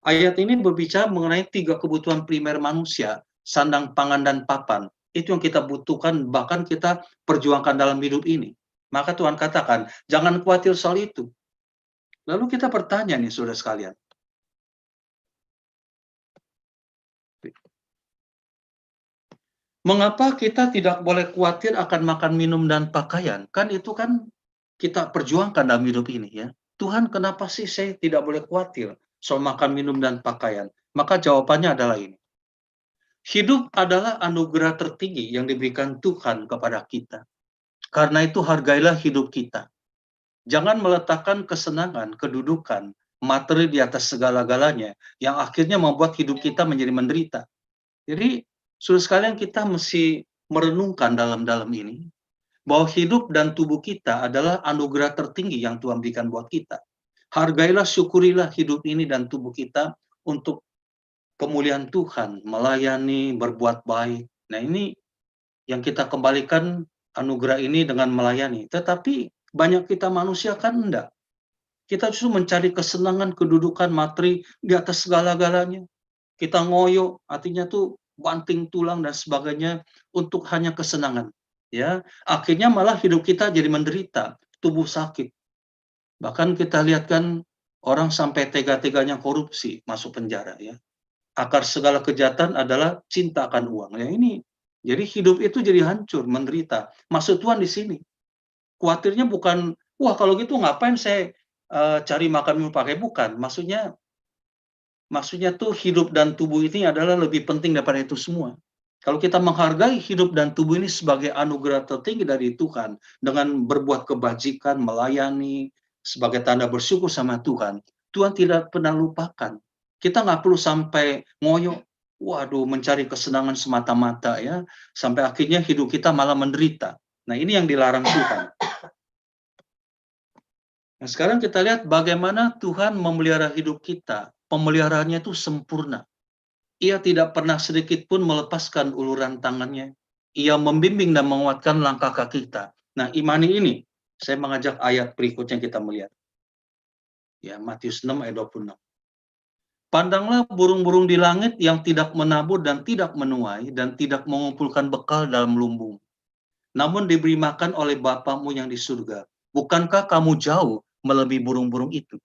Ayat ini berbicara mengenai 3 kebutuhan primer manusia, sandang, pangan, dan papan. Itu yang kita butuhkan, bahkan kita perjuangkan dalam hidup ini. Maka Tuhan katakan, jangan khawatir soal itu. Lalu kita bertanya nih, saudara sekalian. Mengapa kita tidak boleh khawatir akan makan, minum, dan pakaian? Kan itu kan kita perjuangkan dalam hidup ini ya. Tuhan, kenapa sih saya tidak boleh khawatir soal makan, minum, dan pakaian? Maka jawabannya adalah ini. Hidup adalah anugerah tertinggi yang diberikan Tuhan kepada kita. Karena itu hargailah hidup kita. Jangan meletakkan kesenangan, kedudukan, materi di atas segala-galanya yang akhirnya membuat hidup kita menjadi menderita. Jadi, saudara sekalian, kita mesti merenungkan dalam ini bahwa hidup dan tubuh kita adalah anugerah tertinggi yang Tuhan berikan buat kita. Hargailah, syukurilah hidup ini dan tubuh kita untuk kemuliaan Tuhan, melayani, berbuat baik. Nah, ini yang kita kembalikan anugerah ini dengan melayani. Tetapi banyak kita manusia kan enggak. Kita justru mencari kesenangan, kedudukan, materi di atas segala-galanya. Kita ngoyo, artinya tuh banting tulang dan sebagainya untuk hanya kesenangan. Ya, akhirnya malah hidup kita jadi menderita, tubuh sakit. Bahkan kita lihat kan orang sampai tega-teganya korupsi, masuk penjara ya. Akar segala kejahatan adalah cinta akan uang. Ya ini, jadi hidup itu jadi hancur, menderita. Maksud Tuhan di sini. Khawatirnya bukan, wah kalau gitu ngapain saya cari makan minum pakai, bukan. Maksudnya tuh hidup dan tubuh ini adalah lebih penting daripada itu semua. Kalau kita menghargai hidup dan tubuh ini sebagai anugerah tertinggi dari Tuhan, dengan berbuat kebajikan, melayani, sebagai tanda bersyukur sama Tuhan, Tuhan tidak pernah lupakan. Kita nggak perlu sampai ngoyo, waduh, mencari kesenangan semata-mata ya, sampai akhirnya hidup kita malah menderita. Nah, ini yang dilarang Tuhan. Nah, sekarang kita lihat bagaimana Tuhan memelihara hidup kita. Pemeliharaannya itu sempurna. Ia tidak pernah sedikit pun melepaskan uluran tangannya. Ia membimbing dan menguatkan langkah kaki kita. Nah, imani ini, saya mengajak ayat berikutnya kita melihat. Ya, Matius 6 ayat 26. Pandanglah burung-burung di langit yang tidak menabur dan tidak menuai dan tidak mengumpulkan bekal dalam lumbung. Namun diberi makan oleh Bapamu yang di surga. Bukankah kamu jauh melebihi burung-burung itu?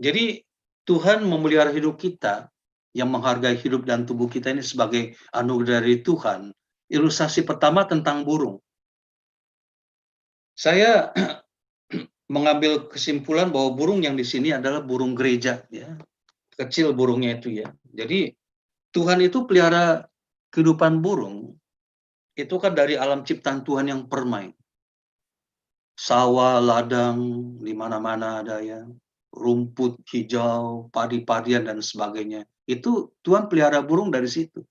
Jadi Tuhan memelihara hidup kita, yang menghargai hidup dan tubuh kita ini sebagai anugerah dari Tuhan. Ilustrasi pertama tentang burung. Saya mengambil kesimpulan bahwa burung yang di sini adalah burung gereja, ya. Kecil burungnya itu ya. Jadi Tuhan itu pelihara kehidupan burung. Itu kan dari alam ciptaan Tuhan yang permai. Sawah, ladang, di mana-mana ada ya. Rumput hijau, padi-padian dan sebagainya. Itu Tuhan pelihara burung dari situ.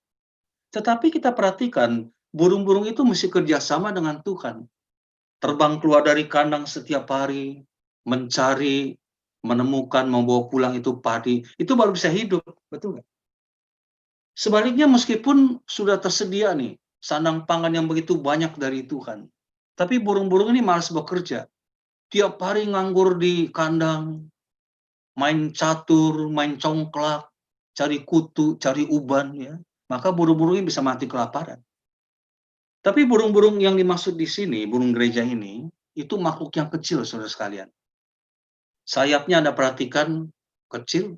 Tetapi kita perhatikan, burung-burung itu mesti kerjasama dengan Tuhan. Terbang keluar dari kandang setiap hari, mencari, menemukan, membawa pulang itu padi. Itu baru bisa hidup, betul nggak? Sebaliknya meskipun sudah tersedia nih, sandang pangan yang begitu banyak dari Tuhan. Tapi burung-burung ini malas bekerja. Tiap hari nganggur di kandang, main catur, main congklak, cari kutu, cari uban, ya. Maka burung-burung ini bisa mati kelaparan. Tapi burung-burung yang dimaksud di sini, burung gereja ini, itu makhluk yang kecil, saudara sekalian. Sayapnya Anda perhatikan kecil,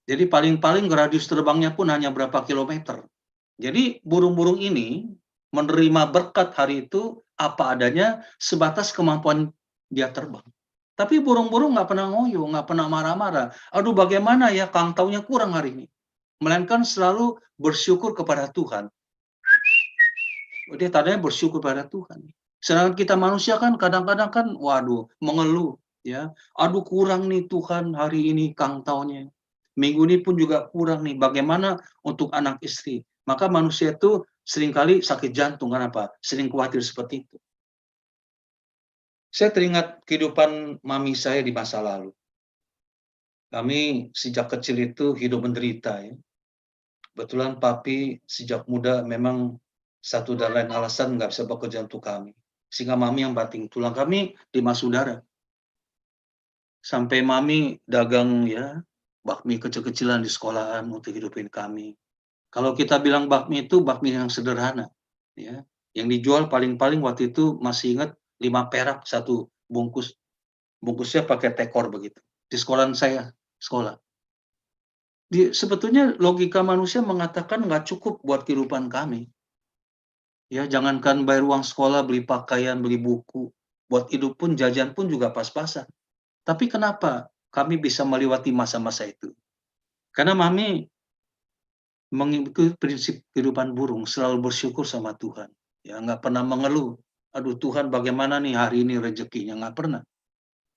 jadi paling-paling radius terbangnya pun hanya berapa kilometer. Jadi burung-burung ini menerima berkat hari itu apa adanya sebatas kemampuan dia terbang. Tapi burung-burung nggak pernah ngoyo, nggak pernah marah-marah. Aduh bagaimana ya kangtaunya kurang hari ini. Melainkan selalu bersyukur kepada Tuhan. Dia tandanya bersyukur pada Tuhan. Sedangkan kita manusia kan kadang-kadang kan, waduh, mengeluh, ya. Aduh kurang nih Tuhan hari ini kangtaunya. Minggu ini pun juga kurang nih. Bagaimana untuk anak istri? Maka manusia itu seringkali sakit jantung. Kenapa? Sering khawatir seperti itu. Saya teringat kehidupan mami saya di masa lalu. Kami sejak kecil itu hidup menderita, ya. Kebetulan papi sejak muda memang satu dan lain alasan nggak bisa bekerja untuk kami. Sehingga mami yang banting tulang. Kami 5 saudara. Sampai mami dagang ya bakmi kecil-kecilan di sekolahan untuk hidupin kami. Kalau kita bilang bakmi itu bakmi yang sederhana, ya. Yang dijual paling-paling waktu itu masih ingat 5 perak satu bungkus. Bungkusnya pakai tekor begitu. Di sekolahan saya, sekolah. Sebetulnya logika manusia mengatakan nggak cukup buat kehidupan kami. Ya, jangankan bayar uang sekolah, beli pakaian, beli buku, buat hidup pun, jajan pun juga pas-pasan. Tapi kenapa kami bisa melewati masa-masa itu? Karena mami mengikuti prinsip kehidupan burung, selalu bersyukur sama Tuhan. Ya, nggak pernah mengeluh. Aduh Tuhan, bagaimana nih hari ini rezekinya? Nggak pernah.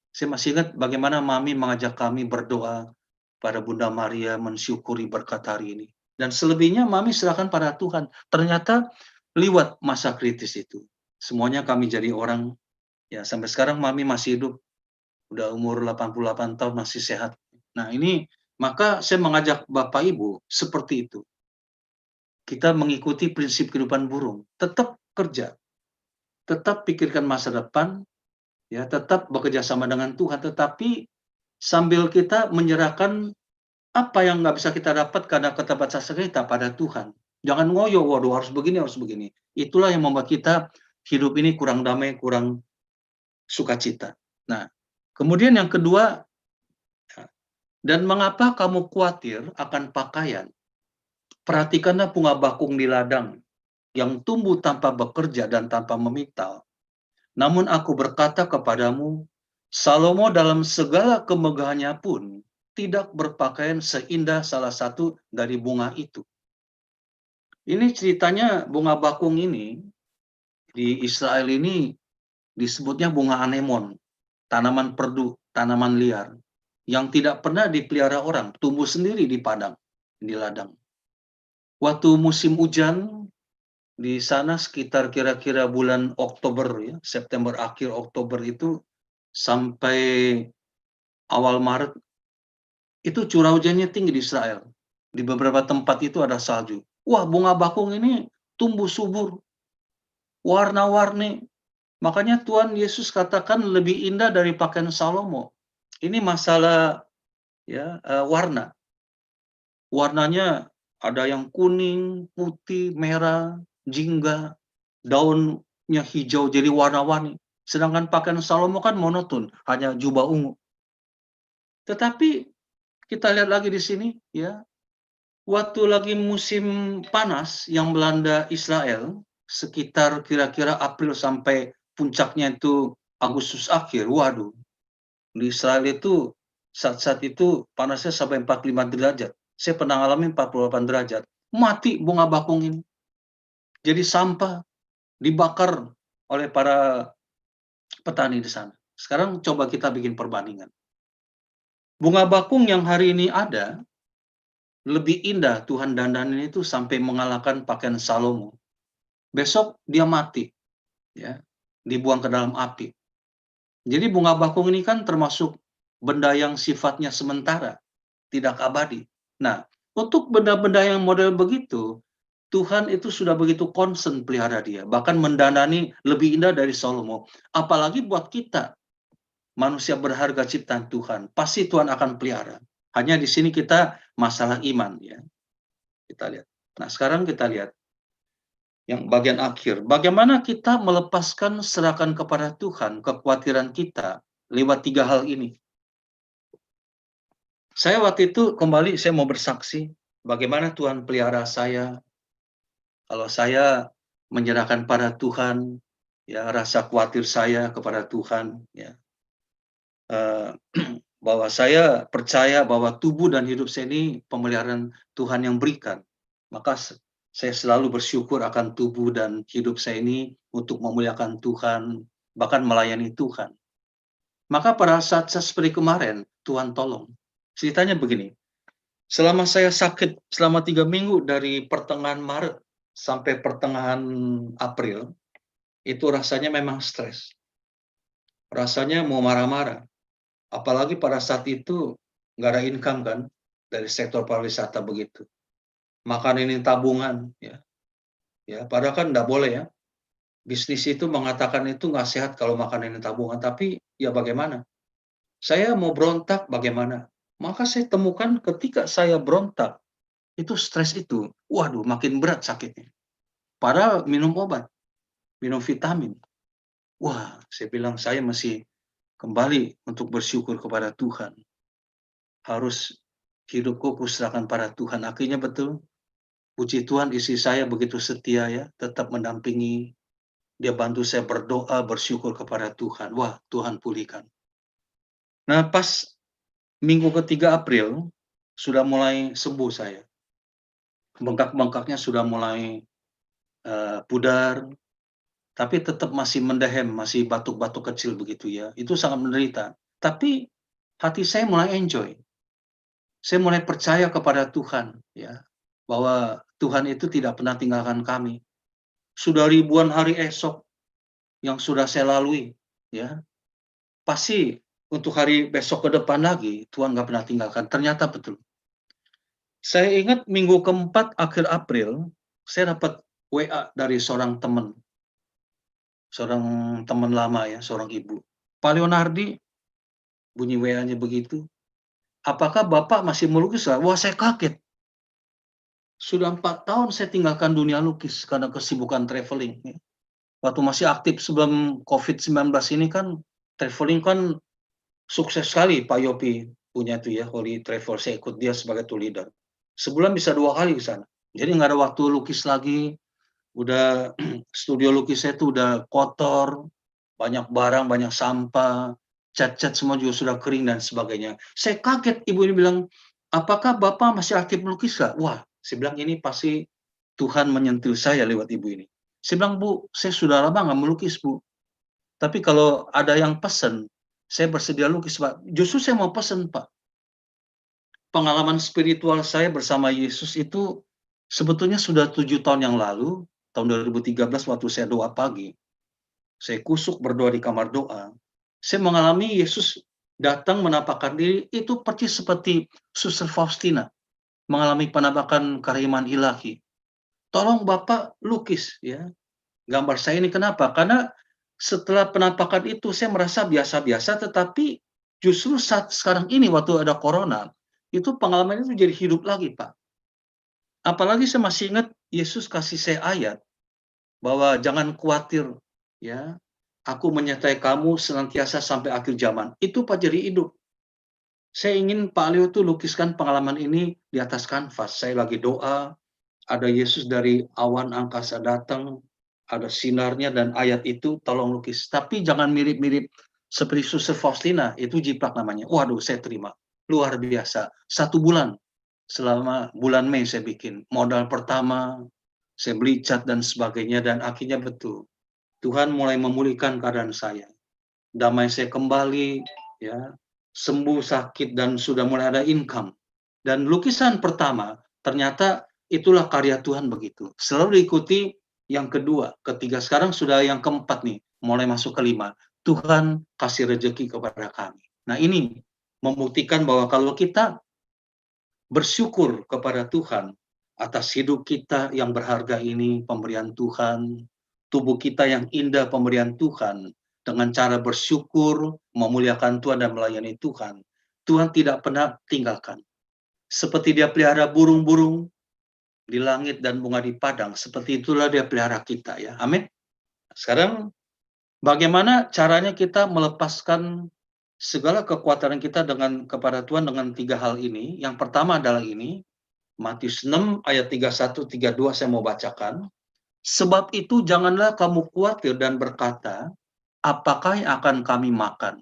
Saya masih ingat bagaimana mami mengajak kami berdoa pada Bunda Maria, mensyukuri berkat hari ini. Dan selebihnya mami serahkan pada Tuhan. Ternyata lewat masa kritis itu, semuanya kami jadi orang, ya sampai sekarang mami masih hidup, udah umur 88 tahun masih sehat. Nah ini, maka saya mengajak Bapak Ibu seperti itu. Kita mengikuti prinsip kehidupan burung, tetap kerja, tetap pikirkan masa depan, ya tetap bekerja sama dengan Tuhan, tetapi sambil kita menyerahkan apa yang nggak bisa kita dapat karena keterbatasan kita pada Tuhan. Jangan ngoyo, waduh harus begini, harus begini. Itulah yang membuat kita hidup ini kurang damai, kurang sukacita. Nah, kemudian yang kedua, dan mengapa kamu khawatir akan pakaian? Perhatikanlah bunga bakung di ladang, yang tumbuh tanpa bekerja dan tanpa memintal. Namun aku berkata kepadamu, Salomo dalam segala kemegahannya pun tidak berpakaian seindah salah satu dari bunga itu. Ini ceritanya bunga bakung ini, di Israel ini disebutnya bunga anemon, tanaman perdu, tanaman liar, yang tidak pernah dipelihara orang, tumbuh sendiri di padang, di ladang. Waktu musim hujan, di sana sekitar kira-kira bulan Oktober, ya, September akhir Oktober itu, sampai awal Maret, itu curah hujannya tinggi di Israel. Di beberapa tempat itu ada salju. Wah, bunga bakung ini tumbuh subur, warna-warni. Makanya Tuhan Yesus katakan lebih indah dari pakaian Salomo. Ini masalah ya warna. Warnanya ada yang kuning, putih, merah, jingga, daunnya hijau jadi warna-warni. Sedangkan pakaian Salomo kan monoton, hanya jubah ungu. Tetapi kita lihat lagi di sini, ya, waktu lagi musim panas yang melanda Israel, sekitar kira-kira April sampai puncaknya itu Agustus akhir, waduh, di Israel itu saat-saat itu panasnya sampai 45 derajat. Saya pernah ngalamin 48 derajat. Mati bunga bakung ini. Jadi sampah, dibakar oleh para petani di sana. Sekarang coba kita bikin perbandingan. Bunga bakung yang hari ini ada, lebih indah Tuhan dandanin itu sampai mengalahkan pakaian Salomo. Besok dia mati, ya, dibuang ke dalam api. Jadi bunga bakung ini kan termasuk benda yang sifatnya sementara, tidak abadi. Nah, untuk benda-benda yang model begitu, Tuhan itu sudah begitu concern pelihara dia, bahkan mendandani lebih indah dari Salomo. Apalagi buat kita, manusia berharga ciptaan Tuhan, pasti Tuhan akan pelihara. Hanya di sini kita masalah iman, ya. Kita lihat. Nah, sekarang kita lihat. yang bagian akhir. Bagaimana kita melepaskan serahkan kepada Tuhan kekhawatiran kita lewat 3 hal ini. Saya waktu itu kembali saya mau bersaksi bagaimana Tuhan pelihara saya. Kalau saya menyerahkan pada Tuhan, ya rasa khawatir saya kepada Tuhan, ya. Bahwa saya percaya bahwa tubuh dan hidup saya ini pemeliharaan Tuhan yang berikan. Maka saya selalu bersyukur akan tubuh dan hidup saya ini untuk memuliakan Tuhan, bahkan melayani Tuhan. Maka pada saat saya seperti kemarin, Tuhan tolong. Ceritanya begini, selama saya sakit selama 3 minggu dari pertengahan Maret sampai pertengahan April, itu rasanya memang stres. Rasanya mau marah-marah. Apalagi pada saat itu nggak ada income kan dari sektor pariwisata begitu. Makan ini tabungan, ya. Ya, padahal kan nggak boleh ya. Bisnis itu mengatakan itu nggak sehat kalau makan ini tabungan, tapi ya bagaimana? Saya mau berontak bagaimana? Maka saya temukan ketika saya berontak, itu stres itu, waduh makin berat sakitnya. Padahal minum obat, minum vitamin. Wah, saya bilang saya masih kembali untuk bersyukur kepada Tuhan. Harus hidupku kuserahkan pada Tuhan. Akhirnya betul, puji Tuhan istri saya begitu setia ya, tetap mendampingi. Dia bantu saya berdoa, bersyukur kepada Tuhan. Wah, Tuhan pulihkan. Nah, pas minggu ketiga April, sudah mulai sembuh saya. Bengkak-bengkaknya sudah mulai pudar, tapi tetap masih mendehem, masih batuk-batuk kecil begitu ya. Itu sangat menderita. Tapi hati saya mulai enjoy. Saya mulai percaya kepada Tuhan, ya, bahwa Tuhan itu tidak pernah tinggalkan kami. Sudah ribuan hari esok yang sudah saya lalui, ya, pasti untuk hari besok ke depan lagi Tuhan nggak pernah tinggalkan. Ternyata betul. Saya ingat minggu keempat akhir April, saya dapat WA dari seorang teman lama ya, seorang ibu. Pak Leonardi, bunyi WA-nya begitu. Apakah Bapak masih melukis? Wah, saya kaget. Sudah 4 tahun saya tinggalkan dunia lukis karena kesibukan traveling. Waktu masih aktif sebelum COVID-19 ini kan, traveling kan sukses sekali Pak Yopi punya itu ya, Holy Travel. Saya ikut dia sebagai tour leader. Sebulan bisa 2 kali ke sana. Jadi nggak ada waktu lukis lagi. Udah studio lukis saya itu udah kotor, banyak barang, banyak sampah, cat-cat semua juga sudah kering dan sebagainya. Saya kaget ibu ini bilang, apakah Bapak masih aktif melukis nggak? Wah, saya bilang ini pasti Tuhan menyentuh saya lewat ibu ini. Saya bilang, Bu, saya sudah lama nggak melukis, Bu. Tapi kalau ada yang pesen, saya bersedia lukis, Pak. Justru saya mau pesen, Pak. Pengalaman spiritual saya bersama Yesus itu sebetulnya sudah 7 tahun yang lalu, tahun 2013 waktu saya doa pagi. Saya kusuk berdoa di kamar doa. Saya mengalami Yesus datang menampakkan diri, itu persis seperti Suster Faustina mengalami penampakan kariman ilahi. Tolong Bapak lukis ya gambar saya ini. Kenapa? Karena setelah penampakan itu saya merasa biasa-biasa, tetapi justru saat sekarang ini waktu ada corona, itu pengalaman itu jadi hidup lagi, Pak. Apalagi saya masih ingat Yesus kasih saya ayat bahwa jangan khawatir ya, aku menyertai kamu senantiasa sampai akhir zaman. Itu Pak jadi hidup. Saya ingin Pak Leo tuh lukiskan pengalaman ini di atas kanvas. Saya lagi doa, ada Yesus dari awan angkasa datang, ada sinarnya dan ayat itu tolong lukis. Tapi jangan mirip-mirip seperti Suster Faustina, itu jiplak namanya. Waduh, saya terima. Luar biasa. 1 bulan, selama bulan Mei saya bikin. Modal pertama, saya beli cat dan sebagainya, dan akhirnya betul. Tuhan mulai memulihkan keadaan saya. Damai saya kembali, ya, sembuh sakit dan sudah mulai ada income. Dan lukisan pertama, ternyata itulah karya Tuhan begitu. Selalu diikuti yang kedua, ketiga, sekarang sudah yang keempat nih, mulai masuk kelima. Tuhan kasih rezeki kepada kami. Nah ini membuktikan bahwa kalau kita bersyukur kepada Tuhan atas hidup kita yang berharga ini, pemberian Tuhan, tubuh kita yang indah, pemberian Tuhan, dengan cara bersyukur, memuliakan Tuhan dan melayani Tuhan, Tuhan tidak pernah tinggalkan. Seperti dia pelihara burung-burung, di langit dan bunga di padang, seperti itulah dia pelihara kita ya. Amin. Sekarang bagaimana caranya kita melepaskan segala kekuatan kita kepada Tuhan dengan 3 hal ini. Yang pertama adalah ini, Matius 6 ayat 31 32 saya mau bacakan. Sebab itu janganlah kamu khawatir dan berkata, apakah yang akan kami makan?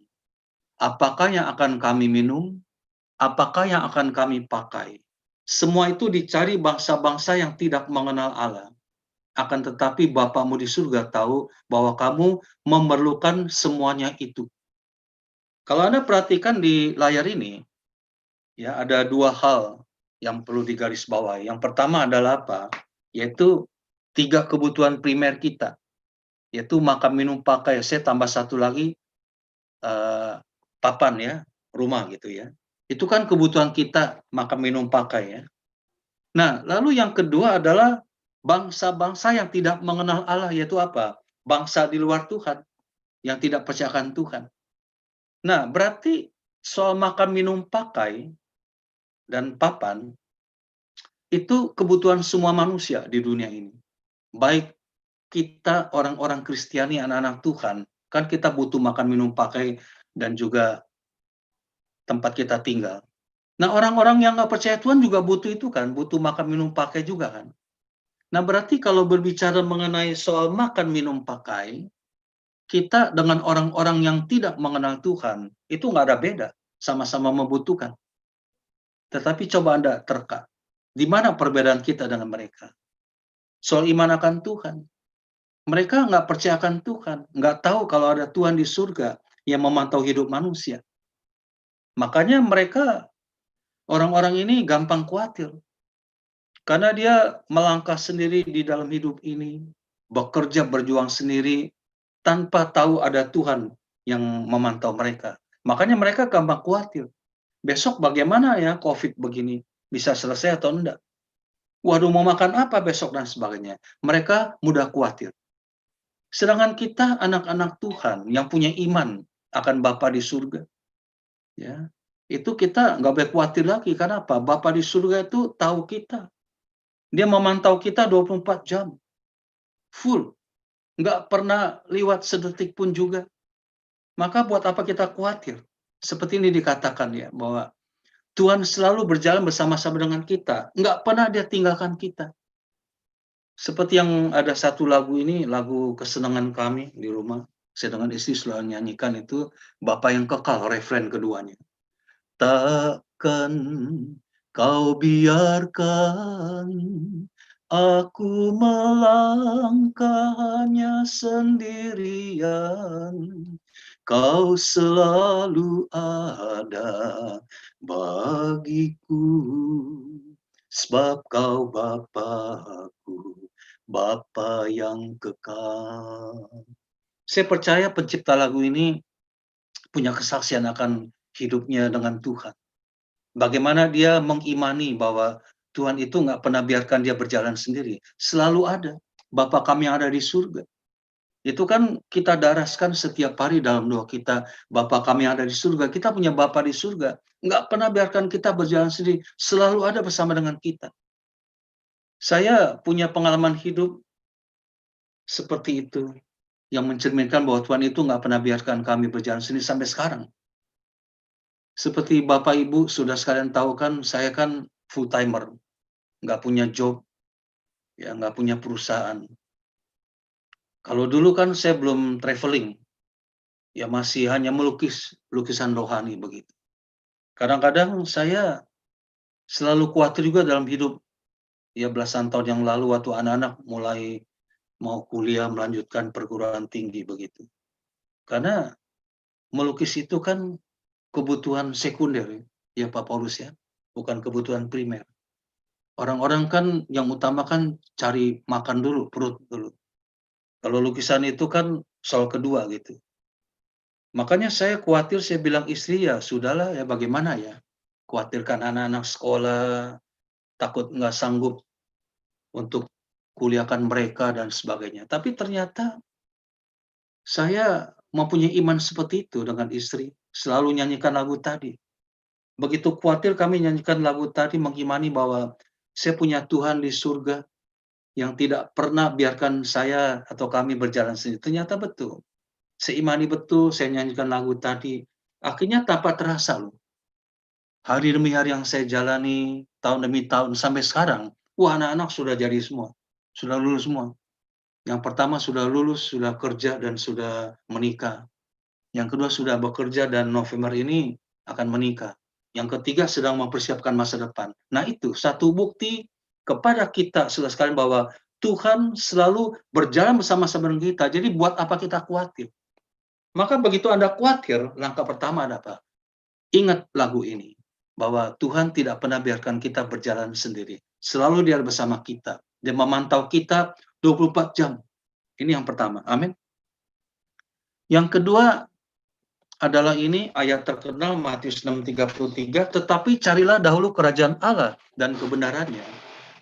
Apakah yang akan kami minum? Apakah yang akan kami pakai? Semua itu dicari bangsa-bangsa yang tidak mengenal Allah. Akan tetapi Bapamu di surga tahu bahwa kamu memerlukan semuanya itu. Kalau Anda perhatikan di layar ini, ya ada 2 hal yang perlu digarisbawahi. Yang pertama adalah apa? Yaitu 3 kebutuhan primer kita, yaitu makan, minum, pakai. Saya tambah satu lagi, papan ya, rumah gitu ya. Itu kan kebutuhan kita, makan, minum, pakai ya. Nah, lalu yang kedua adalah bangsa-bangsa yang tidak mengenal Allah, yaitu apa? Bangsa di luar Tuhan, yang tidak percaya akan Tuhan. Nah, berarti soal makan, minum, pakai, dan papan, itu kebutuhan semua manusia di dunia ini. Baik kita orang-orang Kristiani, anak-anak Tuhan, kan kita butuh makan, minum, pakai, dan juga tempat kita tinggal. Nah, orang-orang yang nggak percaya Tuhan juga butuh itu kan, butuh makan, minum, pakai juga kan. Nah, berarti kalau berbicara mengenai soal makan, minum, pakai, kita dengan orang-orang yang tidak mengenal Tuhan, itu nggak ada beda, sama-sama membutuhkan. Tetapi coba Anda terka, di mana perbedaan kita dengan mereka? Soal iman akan Tuhan. Mereka nggak percaya akan Tuhan, nggak tahu kalau ada Tuhan di surga yang memantau hidup manusia. Makanya mereka, orang-orang ini gampang khawatir. Karena dia melangkah sendiri di dalam hidup ini, bekerja berjuang sendiri, tanpa tahu ada Tuhan yang memantau mereka. Makanya mereka gampang khawatir. Besok bagaimana ya COVID begini? Bisa selesai atau enggak? Waduh, mau makan apa besok dan sebagainya. Mereka mudah khawatir. Sedangkan kita anak-anak Tuhan yang punya iman akan Bapa di surga, ya, itu kita nggak boleh khawatir lagi. Karena apa? Bapa di surga itu tahu kita. Dia memantau kita 24 jam. Full. Nggak pernah lewat sedetik pun juga. Maka buat apa kita khawatir? Seperti ini dikatakan ya, bahwa Tuhan selalu berjalan bersama-sama dengan kita. Nggak pernah dia tinggalkan kita. Seperti yang ada satu lagu ini, lagu kesenangan kami di rumah. Saya dengan istri selalu nyanyikan itu, Bapa yang kekal, referen keduanya. Takkan kau biarkan aku melangkah hanya sendirian. Kau selalu ada bagiku, sebab kau Bapakku, Bapa yang kekal. Saya percaya pencipta lagu ini punya kesaksian akan hidupnya dengan Tuhan. Bagaimana dia mengimani bahwa Tuhan itu nggak pernah biarkan dia berjalan sendiri. Selalu ada. Bapa kami yang ada di surga. Itu kan kita daraskan setiap hari dalam doa kita. Bapa kami yang ada di surga. Kita punya Bapa di surga. Nggak pernah biarkan kita berjalan sendiri. Selalu ada bersama dengan kita. Saya punya pengalaman hidup seperti itu. Yang mencerminkan bahwa Tuhan itu nggak pernah biarkan kami berjalan sendiri sampai sekarang. Seperti Bapak Ibu sudah sekalian tahu kan, saya kan full timer, nggak punya job, ya nggak punya perusahaan. Kalau dulu kan saya belum traveling, ya masih hanya melukis, lukisan rohani begitu. Kadang-kadang saya selalu khawatir juga dalam hidup, ya belasan tahun yang lalu waktu anak-anak mulai mau kuliah, melanjutkan perguruan tinggi begitu. Karena melukis itu kan kebutuhan sekunder, ya Pak Paulus ya, bukan kebutuhan primer. Orang-orang kan yang utama kan cari makan dulu, perut dulu. Kalau lukisan itu kan soal kedua gitu. Makanya saya khawatir, saya bilang istri ya sudahlah ya bagaimana ya. Khawatirkan anak-anak sekolah, takut nggak sanggup untuk kuliahkan mereka dan sebagainya. Tapi ternyata saya mempunyai iman seperti itu dengan istri. Selalu nyanyikan lagu tadi. Begitu khawatir kami nyanyikan lagu tadi mengimani bahwa Saya punya Tuhan di surga yang tidak pernah biarkan saya atau kami berjalan sendiri. Ternyata betul. Saya imani betul, saya nyanyikan lagu tadi. Akhirnya tanpa terasa loh. Hari demi hari yang saya jalani, tahun demi tahun, sampai sekarang, wah anak-anak sudah jadi semua. Sudah lulus semua. Yang pertama sudah lulus, sudah kerja, dan sudah menikah. Yang kedua sudah bekerja dan November ini akan menikah. Yang ketiga sedang mempersiapkan masa depan. Nah itu satu bukti kepada kita saudara sekalian bahwa Tuhan selalu berjalan bersama-sama dengan kita. Jadi buat apa kita khawatir? Maka begitu Anda khawatir, langkah pertama ada apa? Ingat lagu ini. Bahwa Tuhan tidak pernah biarkan kita berjalan sendiri. Selalu Dia bersama kita. Dia memantau kita 24 jam. Ini yang pertama. Amin. Yang kedua adalah ini ayat terkenal Matius 6:33, tetapi carilah dahulu kerajaan Allah dan kebenarannya,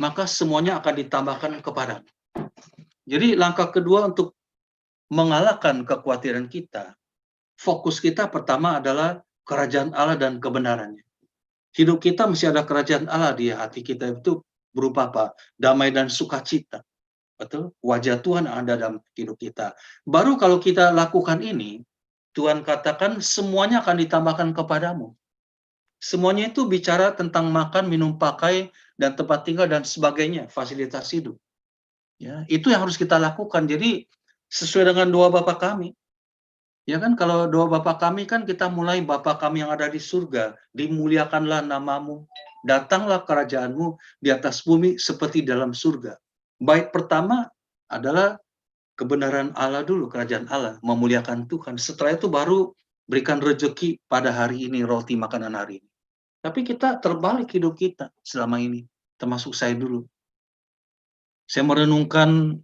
maka semuanya akan ditambahkan kepadamu. Jadi langkah kedua untuk mengalahkan kekhawatiran kita, fokus kita pertama adalah kerajaan Allah dan kebenarannya. Hidup kita mesti ada kerajaan Allah di hati kita, itu berupa apa? Damai dan sukacita. Betul? Wajah Tuhan ada dalam hidup kita. Baru kalau kita lakukan ini, Tuhan katakan semuanya akan ditambahkan kepadamu. Semuanya itu bicara tentang makan, minum, pakai, dan tempat tinggal, dan sebagainya, fasilitas hidup. Ya, itu yang harus kita lakukan. Jadi, sesuai dengan doa Bapa kami. Ya kan, kalau doa Bapa kami kan kita mulai, Bapa kami yang ada di surga, dimuliakanlah namamu, datanglah kerajaanmu di atas bumi seperti dalam surga. Baik pertama adalah kebenaran Allah dulu, kerajaan Allah, memuliakan Tuhan. Setelah itu baru berikan rezeki pada hari ini, roti makanan hari ini. Tapi kita terbalik hidup kita selama ini, termasuk saya dulu. Saya merenungkan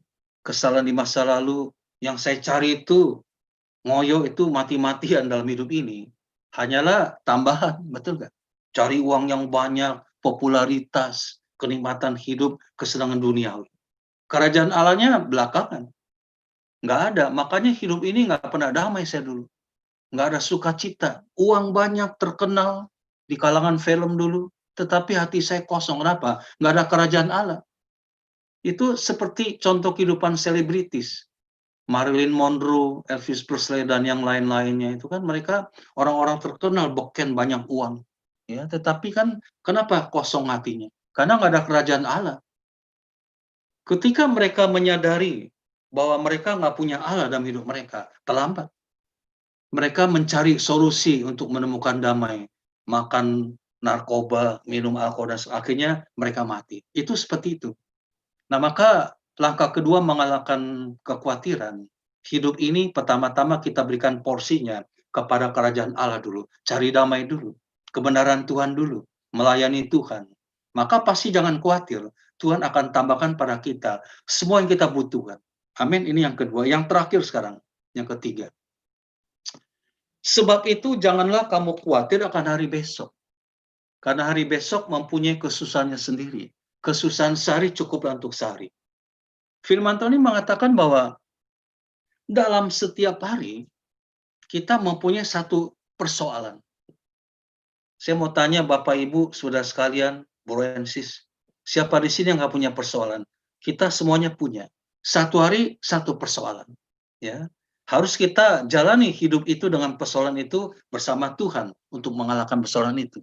kesalahan di masa lalu, yang saya cari itu, ngoyo itu mati-matian dalam hidup ini, hanyalah tambahan, betul nggak? Cari uang yang banyak, popularitas, kenikmatan hidup, kesenangan duniawi. Kerajaan Allahnya belakangan. Nggak ada, makanya hidup ini nggak pernah damai saya dulu. Nggak ada sukacita. Uang banyak, terkenal di kalangan film dulu, tetapi hati saya kosong. Kenapa? Nggak ada kerajaan Allah. Itu seperti contoh kehidupan selebritis. Marilyn Monroe, Elvis Presley, dan yang lain-lainnya itu kan mereka orang-orang terkenal, beken banyak uang. Ya, tetapi kan kenapa kosong hatinya? Karena nggak ada kerajaan Allah. Ketika mereka menyadari bahwa mereka nggak punya Allah dalam hidup mereka, terlambat. Mereka mencari solusi untuk menemukan damai, makan narkoba, minum alkohol, dan akhirnya mereka mati. Itu seperti itu. Nah, maka langkah kedua mengalahkan kekhawatiran. Hidup ini pertama-tama kita berikan porsinya kepada kerajaan Allah dulu. Cari damai dulu. Kebenaran Tuhan dulu. Melayani Tuhan. Maka pasti jangan khawatir. Tuhan akan tambahkan pada kita semua yang kita butuhkan. Amin. Ini yang kedua. Yang terakhir sekarang. Yang ketiga. Sebab itu janganlah kamu khawatir akan hari besok. Karena hari besok mempunyai kesusahannya sendiri. Kesusahan sehari cukuplah untuk sehari. Firman Tuhan ini mengatakan bahwa dalam setiap hari kita mempunyai satu persoalan. Saya mau tanya Bapak Ibu, saudara sekalian, Bro and Sis, siapa di sini yang nggak punya persoalan? Kita semuanya punya. Satu hari satu persoalan. Ya, harus kita jalani hidup itu dengan persoalan itu bersama Tuhan untuk mengalahkan persoalan itu.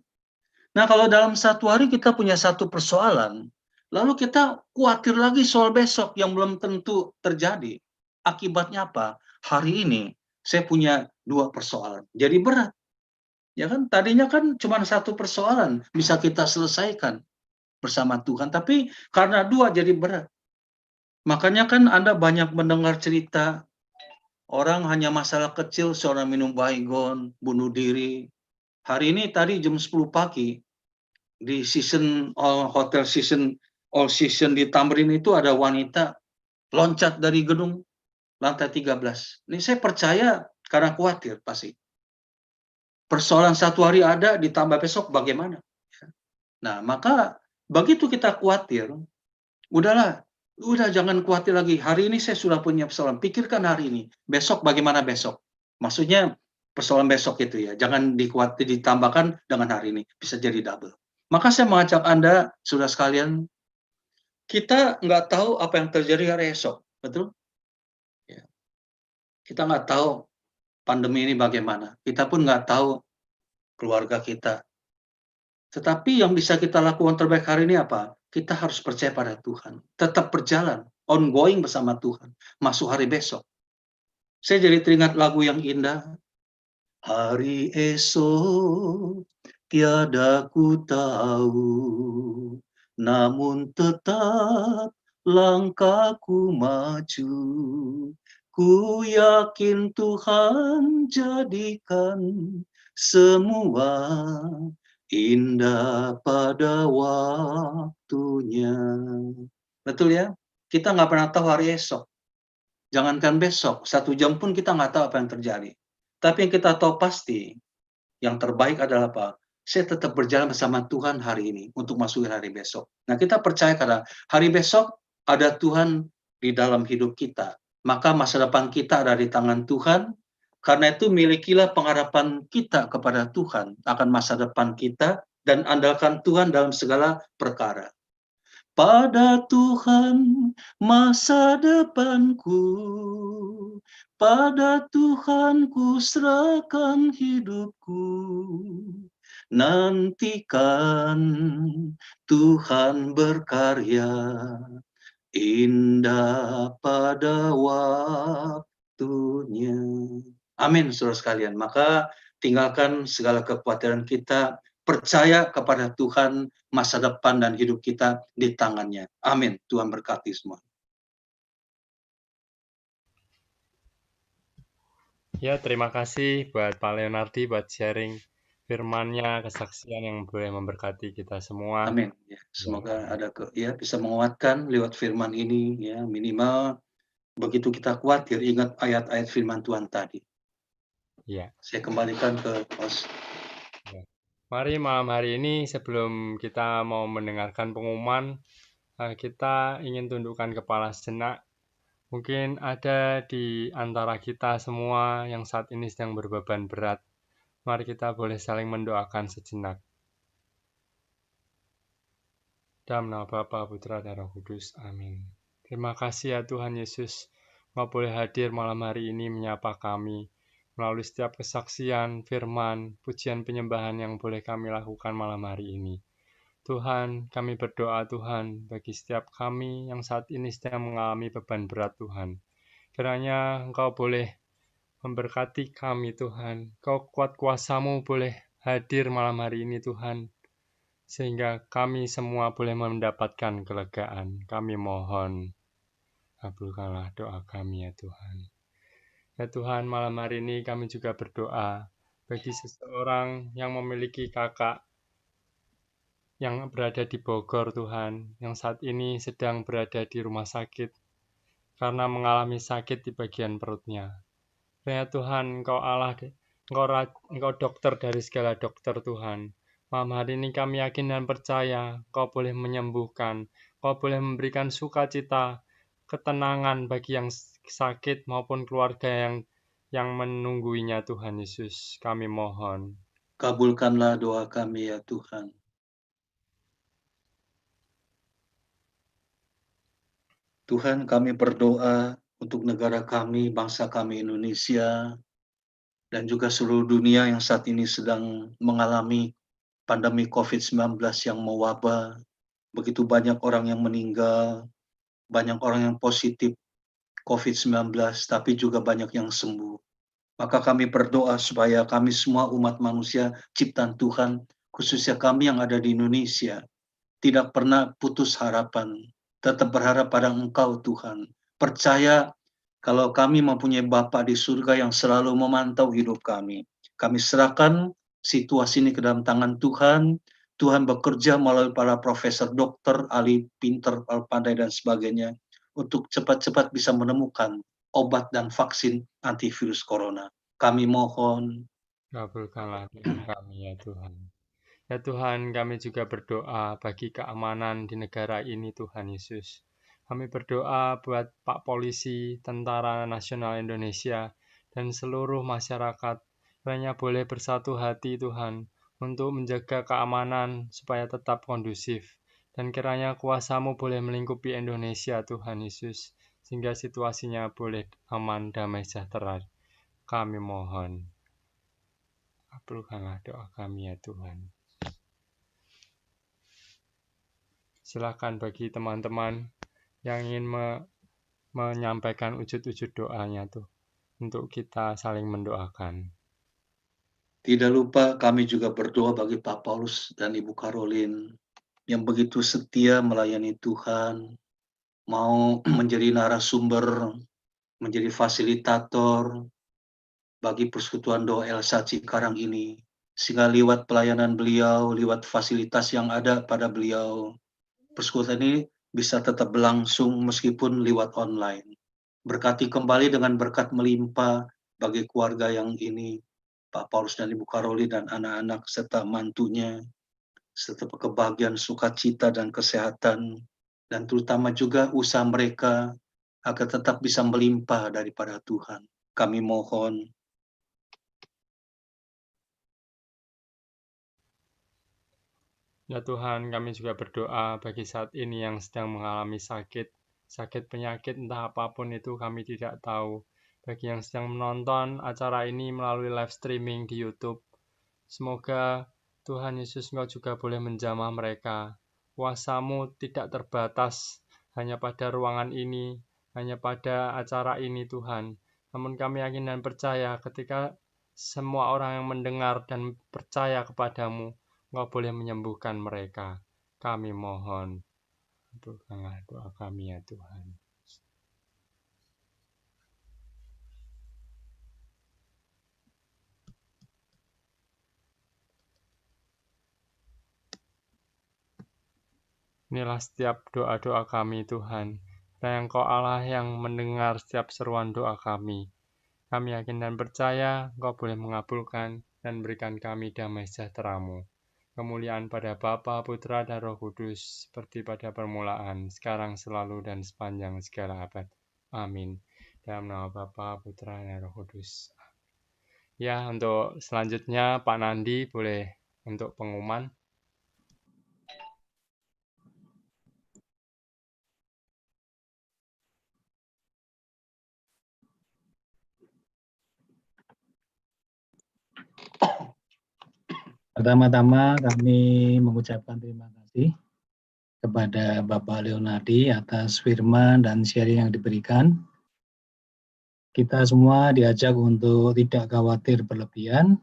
Nah, kalau dalam satu hari kita punya satu persoalan, lalu kita khawatir lagi soal besok yang belum tentu terjadi. Akibatnya apa? Hari ini saya punya dua persoalan. Jadi berat. Ya kan, tadinya kan cuma satu persoalan bisa kita selesaikan bersama Tuhan. Tapi karena dua jadi berat. Makanya kan Anda banyak mendengar cerita orang hanya masalah kecil, seorang minum baygon, bunuh diri. Hari ini tadi jam 10 pagi, di hotel all season di Tamrin itu ada wanita loncat dari gedung lantai 13. Ini saya percaya karena khawatir pasti. Persoalan satu hari ada, ditambah besok bagaimana? Nah, maka begitu kita khawatir, udah jangan khawatir lagi. Hari ini saya sudah punya persoalan. Pikirkan hari ini. Besok bagaimana besok? Maksudnya persoalan besok itu ya. Jangan ditambahkan dengan hari ini. Bisa jadi double. Maka saya mengajak Anda, saudara sekalian, Kita nggak tahu apa yang terjadi hari esok, betul? Ya. Kita nggak tahu pandemi ini bagaimana. Kita pun nggak tahu keluarga kita. Tetapi yang bisa kita lakukan terbaik hari ini apa? Kita harus percaya pada Tuhan. Tetap berjalan, ongoing bersama Tuhan. Masuk hari besok. Saya jadi teringat lagu yang indah. Hari esok tiada ku tahu, namun tetap langkahku maju. Ku yakin Tuhan jadikan semua indah pada waktunya. Betul ya? Kita nggak pernah tahu hari esok. Jangankan besok, 1 jam pun kita nggak tahu apa yang terjadi. Tapi yang kita tahu pasti, yang terbaik adalah apa? Saya tetap berjalan bersama Tuhan hari ini untuk masuk hari besok. Nah, kita percaya karena hari besok ada Tuhan di dalam hidup kita. Maka masa depan kita ada di tangan Tuhan. Karena itu milikilah pengharapan kita kepada Tuhan akan masa depan kita dan andalkan Tuhan dalam segala perkara. Pada Tuhan masa depanku, pada Tuhan ku serahkan hidupku. Nantikan Tuhan berkarya, indah pada waktunya. Amin, saudara sekalian. Maka tinggalkan segala kekhawatiran kita, percaya kepada Tuhan, masa depan dan hidup kita di tangannya. Amin. Tuhan berkati semua. Ya, terima kasih buat Pak Leonardi buat sharing firman-Nya, kesaksian yang boleh memberkati kita semua. Amin. Ya, semoga ada bisa menguatkan lewat firman ini ya, minimal begitu kita khawatir ingat ayat-ayat firman Tuhan tadi. Ya. Saya kembalikan ke host. Ya. Mari malam hari ini sebelum kita mau mendengarkan pengumuman, kita ingin tundukkan kepala sejenak. Mungkin ada di antara kita semua yang saat ini sedang berbeban berat. Mari kita boleh saling mendoakan sejenak. Dalam nama Bapa, Putra, dan Roh Kudus. Amin. Terima kasih ya Tuhan Yesus, Engkau boleh hadir malam hari ini menyapa kami melalui setiap kesaksian, firman, pujian penyembahan yang boleh kami lakukan malam hari ini. Tuhan, kami berdoa Tuhan bagi setiap kami yang saat ini sedang mengalami beban berat Tuhan. Kiranya Engkau boleh memberkati kami Tuhan. Kau kuat kuasa-Mu boleh hadir malam hari ini Tuhan. Sehingga kami semua boleh mendapatkan kelegaan. Kami mohon, kabulkanlah doa kami ya Tuhan. Ya Tuhan, malam hari ini kami juga berdoa bagi seseorang yang memiliki kakak yang berada di Bogor Tuhan, yang saat ini sedang berada di rumah sakit karena mengalami sakit di bagian perutnya. Ya Tuhan, Engkau Allah, Engkau dokter dari segala dokter Tuhan. Malam hari ini kami yakin dan percaya Kau boleh menyembuhkan, Kau boleh memberikan sukacita, ketenangan bagi yang sakit maupun keluarga yang menungguinya Tuhan Yesus. Kami mohon. Kabulkanlah doa kami ya Tuhan. Tuhan, kami berdoa untuk negara kami, bangsa kami Indonesia, dan juga seluruh dunia yang saat ini sedang mengalami pandemi COVID-19 yang mewabah. Begitu banyak orang yang meninggal, banyak orang yang positif COVID-19, tapi juga banyak yang sembuh. Maka kami berdoa supaya kami semua umat manusia ciptaan Tuhan, khususnya kami yang ada di Indonesia, tidak pernah putus harapan, tetap berharap pada Engkau Tuhan. Percaya kalau kami mempunyai Bapa di surga yang selalu memantau hidup kami. Kami serahkan situasi ini ke dalam tangan Tuhan. Tuhan bekerja melalui para profesor, dokter, ahli pinter, pandai dan sebagainya untuk cepat-cepat bisa menemukan obat dan vaksin antivirus corona. Kami mohon. Kabulkanlah doa kami ya Tuhan. Ya Tuhan, kami juga berdoa bagi keamanan di negara ini Tuhan Yesus. Kami berdoa buat Pak Polisi, Tentara Nasional Indonesia, dan seluruh masyarakat. Kiranya boleh bersatu hati Tuhan untuk menjaga keamanan supaya tetap kondusif Dan kiranya kuasa-Mu boleh melingkupi Indonesia, Tuhan Yesus, sehingga situasinya boleh aman, damai, sejahtera. Kami mohon, kabulkanlah doa kami ya Tuhan. Silakan bagi teman-teman yang ingin menyampaikan wujud-wujud doanya tuh, untuk kita saling mendoakan. Tidak lupa kami juga berdoa bagi Pak Paulus dan Ibu Karolin yang begitu setia melayani Tuhan, mau menjadi narasumber, menjadi fasilitator bagi Persekutuan Doa Elsa Cikarang ini, sehingga lewat pelayanan beliau, lewat fasilitas yang ada pada beliau, persekutuan ini bisa tetap berlangsung meskipun lewat online. Berkati kembali dengan berkat melimpah bagi keluarga yang ini, Pak Paulus dan Ibu Karoli dan anak-anak serta mantunya, serta kebahagiaan, sukacita dan kesehatan, dan terutama juga usaha mereka agar tetap bisa melimpah daripada Tuhan. Kami mohon. Ya Tuhan, kami juga berdoa bagi saat ini yang sedang mengalami sakit penyakit entah apapun itu kami tidak tahu. Bagi yang sedang menonton acara ini melalui live streaming di YouTube, semoga Tuhan Yesus Engkau juga boleh menjamah mereka. Kuasa-Mu tidak terbatas hanya pada ruangan ini, hanya pada acara ini Tuhan. Namun kami yakin dan percaya ketika semua orang yang mendengar dan percaya kepadamu, Engkau boleh menyembuhkan mereka. Kami mohon, kabulkanlah doa kami ya Tuhan. Inilah setiap doa-doa kami Tuhan, dan Engkau Allah yang mendengar setiap seruan doa kami. Kami yakin dan percaya Engkau boleh mengabulkan dan berikan kami damai sejahtera-Mu. Kemuliaan pada Bapa, Putra, dan Roh Kudus, seperti pada permulaan, sekarang, selalu, dan sepanjang segala abad. Amin. Dalam nama Bapa, Putra, dan Roh Kudus. Ya, untuk selanjutnya Pak Nandi boleh untuk pengumuman. Pertama-tama kami mengucapkan terima kasih kepada Bapak Leonardi atas firman dan sharing yang diberikan. Kita semua diajak untuk tidak khawatir berlebihan,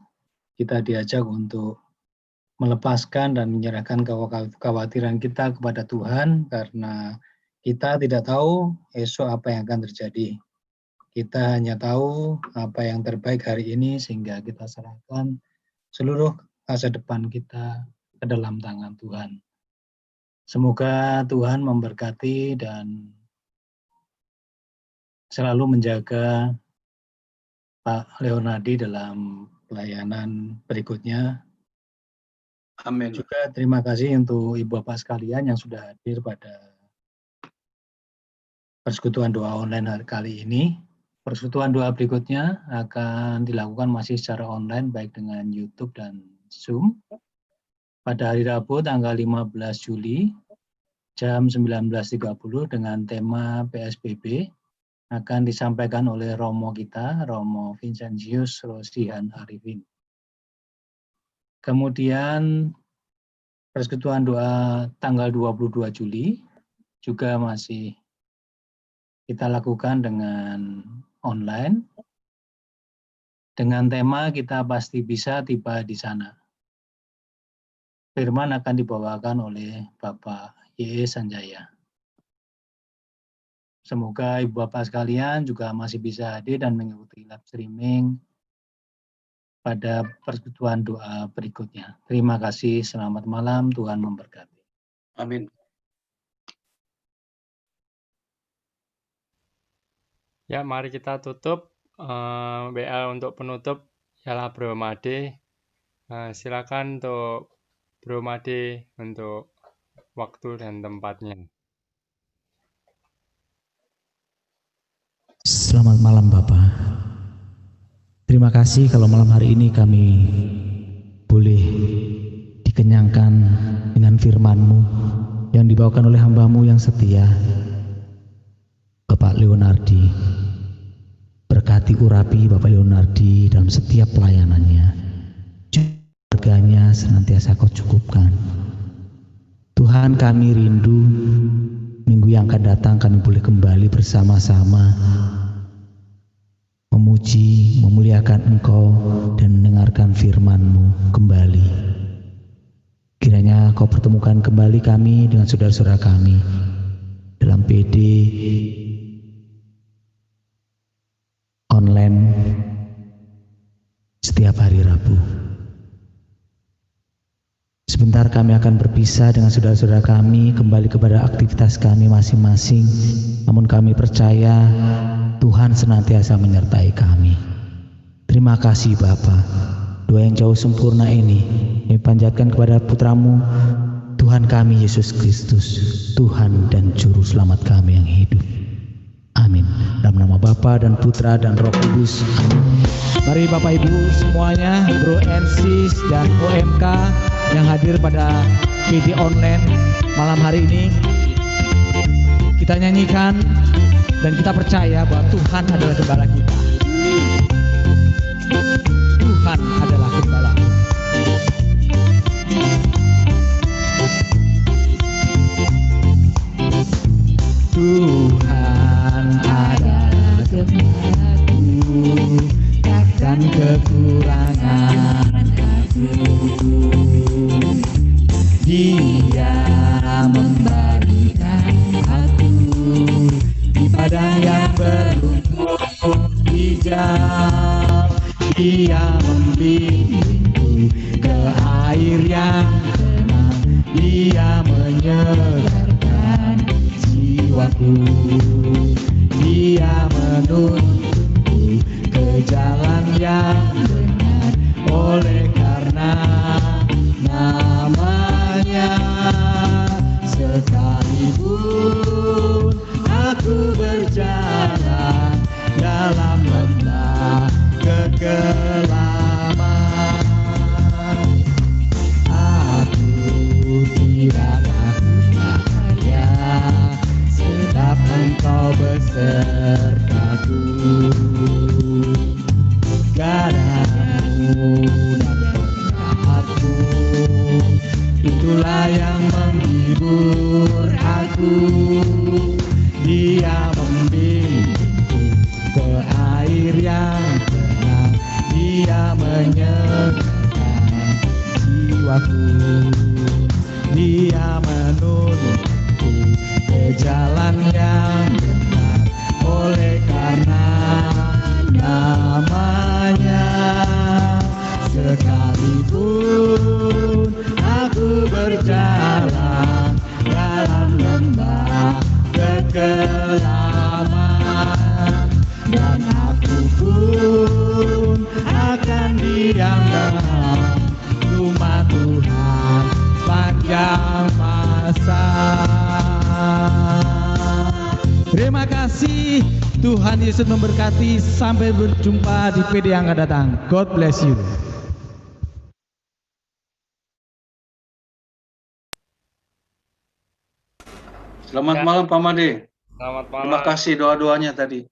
kita diajak untuk melepaskan dan menyerahkan kekhawatiran kita kepada Tuhan, karena kita tidak tahu esok apa yang akan terjadi. Kita hanya tahu apa yang terbaik hari ini, sehingga kita serahkan seluruh masa depan kita ke dalam tangan Tuhan. Semoga Tuhan memberkati dan selalu menjaga Pak Leonardi dalam pelayanan berikutnya. Amin. Juga terima kasih untuk Ibu Bapak sekalian yang sudah hadir pada persekutuan doa online kali ini. Persekutuan doa berikutnya akan dilakukan masih secara online, baik dengan YouTube dan Zoom. Pada hari Rabu tanggal 15 Juli jam 19.30 dengan tema PSBB akan disampaikan oleh Romo kita, Romo Vincentius Rosihan Arifin. Kemudian persekutuan doa tanggal 22 Juli juga masih kita lakukan dengan online dengan tema Kita Pasti Bisa Tiba di Sana. Firman akan dibawakan oleh Bapak Y.E. Sanjaya. Semoga Ibu Bapak sekalian juga masih bisa hadir dan mengikuti live streaming pada persekutuan doa berikutnya. Terima kasih, selamat malam, Tuhan memberkati. Amin. Ya, mari kita tutup. WA untuk penutup ialah Bro Made. Silakan untuk Bro Made untuk waktu dan tempatnya. Selamat malam Bapak. Terima kasih kalau malam hari ini kami boleh dikenyangkan dengan firman-Mu. yang dibawakan oleh hamba-Mu yang setia, Bapak Leonardi. Berkati urapi Bapak Leonardi dalam setiap pelayanannya. Keluarganya senantiasa Kau cukupkan. Tuhan, kami rindu minggu yang akan datang kami boleh kembali bersama-sama memuji, memuliakan Engkau dan mendengarkan firman-Mu kembali. Kiranya Kau pertemukan kembali kami dengan saudara-saudara kami dalam PD online setiap hari Rabu. Sebentar kami akan berpisah dengan saudara-saudara kami kembali kepada aktivitas kami masing-masing. Namun kami percaya Tuhan senantiasa menyertai kami. Terima kasih Bapa. Doa yang jauh sempurna ini kami panjatkan kepada Putra-Mu, Tuhan kami Yesus Kristus, Tuhan dan Juru Selamat kami yang hidup. Amin. Dalam nama Bapa dan Putra dan Roh Kudus. Amin. Mari Bapak Ibu semuanya, Bro NSIS dan OMK yang hadir pada PD online malam hari ini, kita nyanyikan dan kita percaya bahwa Tuhan adalah gembala kita. Tuhan adalah gembala. Tuhan adalah gembalaku, takkan kekurangan aku. Dia membagikan aku di padang yang berumput hijau. Dia membimbingku ke air yang tenang. Dia menyegarkan jiwaku. Dia menuntunku ke jalan yang benar. Oleh karena namanya, sekalipun aku berjalan dalam lembah kekelaman, aku tidak takut bahaya, sebab Engkau besertaku. Gadamu dan pengahatmu, itulah yang menghibur aku. Dia membimbingku ke air yang tenang. Dia menyegarkan jiwaku. Dia menuntunku ke jalan yang benar. Oleh karena namanya, sekalipun aku berjalan dalam lembah kekelaman, dan aku pun akan diam dalam rumah Tuhan sepanjang masa. Terima kasih. Tuhan Yesus memberkati. Sampai berjumpa di PD yang akan datang. God bless you. Selamat malam Pak Made. Selamat malam. Terima kasih doa-doanya tadi.